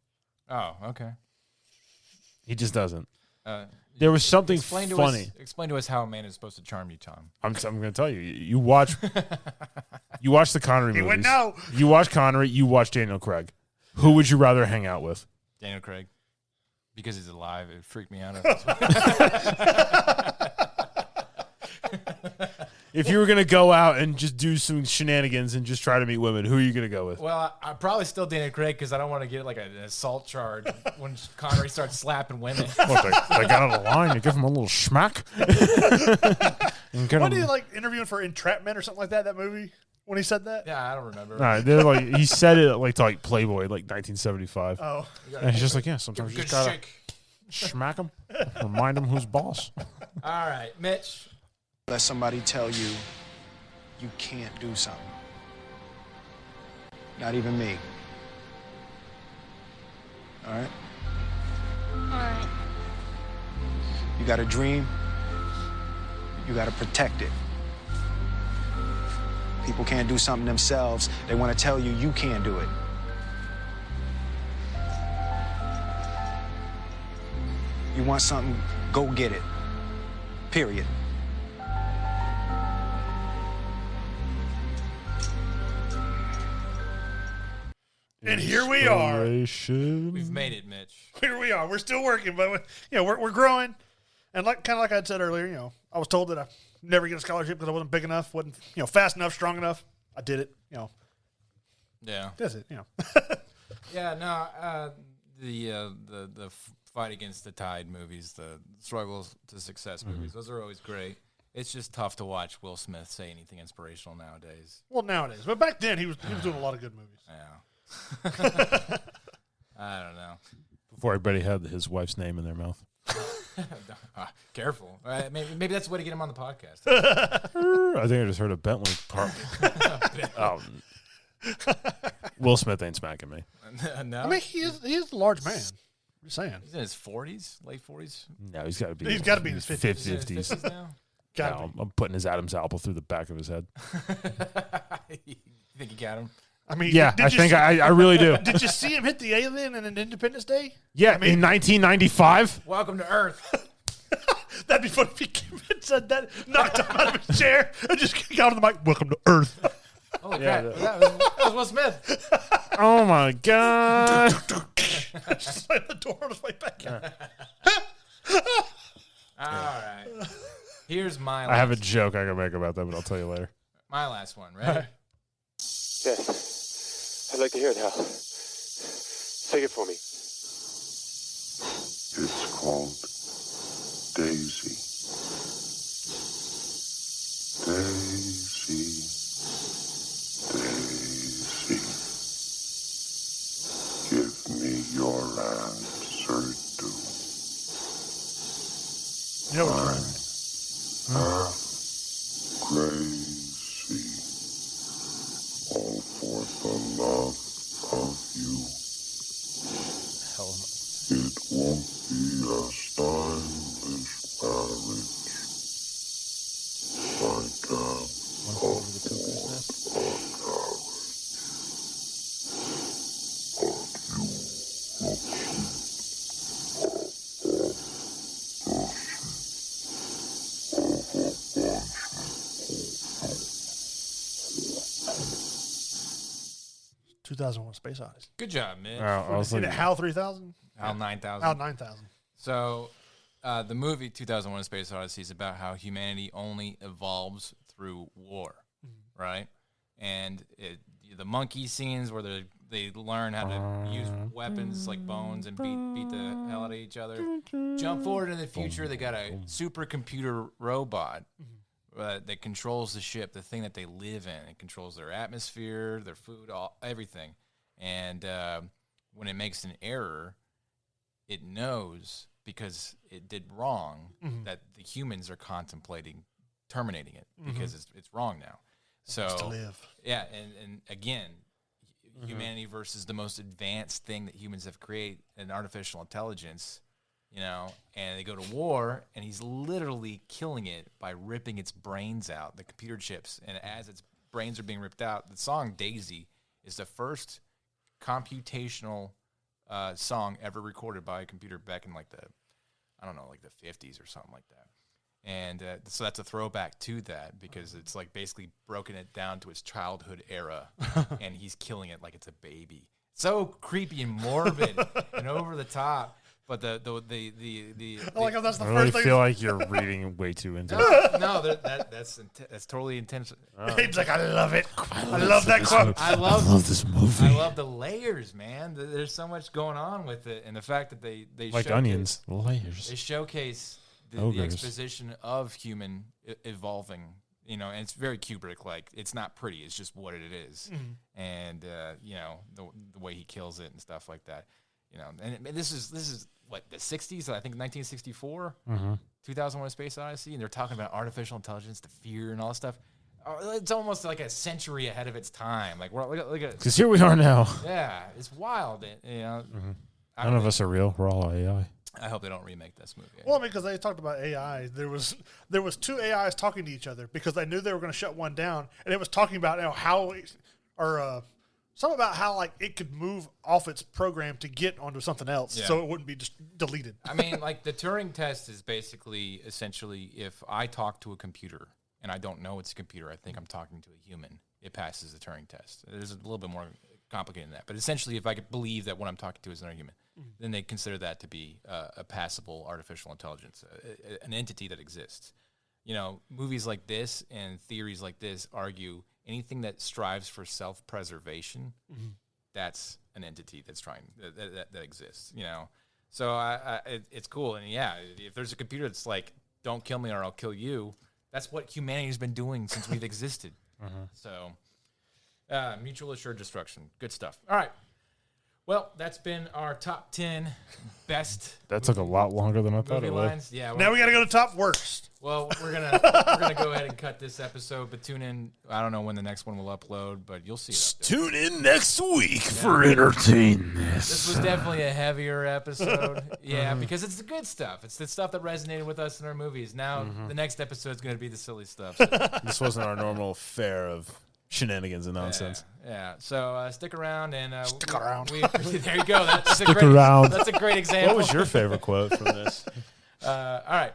Oh, okay. He just doesn't. There was something funny. Explain to us how a man is supposed to charm you, Tom. I'm going to tell you. You watch the Connery movies. He went, no. You watch Connery, you watch Daniel Craig. Who would you rather hang out with? Daniel Craig. Because he's alive. It freaked me out. If you were going to go out and just do some shenanigans and just try to meet women, who are you going to go with? Well, I'm probably still Daniel Craig because I don't want to get like an assault charge when Connery starts slapping women. Well, they got out of line. You give him a little schmack. What did he like interviewing for Entrapment or something like that movie? When he said that? Yeah, I don't remember. Nah, they're like he said it like to like Playboy, like 1975. Oh, and he's just like, yeah, sometimes you just gotta smack him, remind him who's boss. All right, Mitch. Let somebody tell you you can't do something. Not even me. All right? All right. You got a dream, you got to protect it. People can't do something themselves. They want to tell you you can't do it. You want something, go get it. Period. And here we are. We've made it, Mitch. Here we are. We're still working, but we're growing. And like I said earlier, I was told that I never get a scholarship because I wasn't big enough, wasn't fast enough, strong enough. I did it. Yeah. That's it. Yeah. No. The Fight Against the Tide movies, the Struggles to Success movies, those are always great. It's just tough to watch Will Smith say anything inspirational nowadays. Well, nowadays, but back then he was doing a lot of good movies. Yeah. I don't know. Before everybody had his wife's name in their mouth. Careful. Maybe that's the way to get him on the podcast. I think I just heard a Bentley park. Will Smith ain't smacking me. No. I mean, he is a large man. I'm just saying. He's in his 40s, late 40s. No, he's got to be. He's got to be in his 50s. 50s now. No, I'm putting his Adam's apple through the back of his head. You think you got him? I mean, yeah, I really do. Did you see him hit the alien in an Independence Day? Yeah, in 1995. Welcome to Earth. That'd be funny if he came and said that, knocked him out of his chair, and just got on the mic. Welcome to Earth. Holy crap! That was Will Smith. Oh my god! Just slammed the door on his way back. All right. Here's my. I have a joke I can make about that, but I'll tell you later. My last one. Ready? Yes. I'd like to hear it, Hal. Sing it for me. It's called Daisy. Daisy. Daisy. Give me your answer, do. You know half crazy. All for the love of you. It won't be a stylish marriage. Like 2001: Space Odyssey. Good job, Mitch. I was Is it like, HAL 3000? HAL 9000. HAL 9000. So, the movie 2001: Space Odyssey is about how humanity only evolves through war, right? And the monkey scenes where they learn how to use weapons like bones and beat the hell out of each other. Jump forward into the future, they got a supercomputer robot that controls the ship, the thing that they live in. It controls their atmosphere, their food, everything. And when it makes an error, it knows because it did wrong that the humans are contemplating terminating it because it's wrong now. So to live. Yeah, and again, humanity versus the most advanced thing that humans have created, an artificial intelligence, and they go to war, and he's literally killing it by ripping its brains out, the computer chips. And as its brains are being ripped out, the song Daisy is the first computational song ever recorded by a computer back in like the 50s or something like that. And so that's a throwback to that because it's like basically broken it down to its childhood era, and he's killing it like it's a baby. So creepy and morbid and over the top. But the I like how that's the I first really thing. feel like you're reading way too into it. No, that's totally intentional. He's like, I love it. I love that quote. I love this movie. I love the layers, man. There's so much going on with it, and the fact that they Like onions, layers. They showcase the exposition of human evolving, and it's very Kubrick-like. It's not pretty. It's just what it is, and the way he kills it and stuff like that. And this is what the 60s. I think 1964, 2001: Space Odyssey, and they're talking about artificial intelligence, the fear, and all that stuff. It's almost like a century ahead of its time. Like look at Because here we are now. Yeah, it's wild. None of us are real. We're all AI. I hope they don't remake this movie. Well, because they talked about AI, there was two AIs talking to each other because they knew they were going to shut one down, and it was talking about something about how like it could move off its program to get onto something else, so it wouldn't be just deleted. I mean, like the Turing test is essentially if I talk to a computer and I don't know it's a computer, I think I'm talking to a human, it passes the Turing test. There's a little bit more complicated than that, but essentially, if I could believe that what I'm talking to is another human, then they consider that to be a passable artificial intelligence, an entity that exists. Movies like this and theories like this argue anything that strives for self-preservation, that's an entity that's trying that exists. So it's cool. And yeah, if there's a computer that's like, "Don't kill me or I'll kill you," that's what humanity's been doing since we've existed. So mutual assured destruction, good stuff. All right. Well, that's been our top 10 best. That took a lot longer than I thought it would. Lines. Yeah. Well, now we got to go to top worst. Well, we're gonna go ahead and cut this episode, but tune in. I don't know when the next one will upload, but you'll see it. Tune in next week for entertainment. This was definitely a heavier episode. Yeah, because it's the good stuff. It's the stuff that resonated with us in our movies. Now the next episode is going to be the silly stuff. So. This wasn't our normal fare of shenanigans and nonsense. Yeah. So stick around and stick around. There you go. That's stick around. That's a great example. What was your favorite quote from this? All right.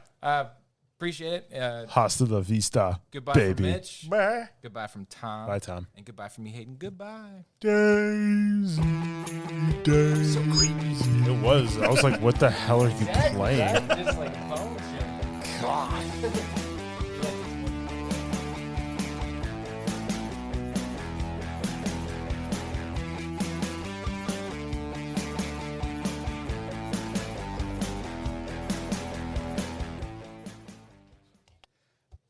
Appreciate it. Hasta la vista, goodbye baby. From Mitch. Bye. Goodbye from Tom. Bye, Tom. And goodbye from me, Hayden. Goodbye. Daisy. So creepy. It was. I was like, what the hell are you playing? Just like phone shit. God.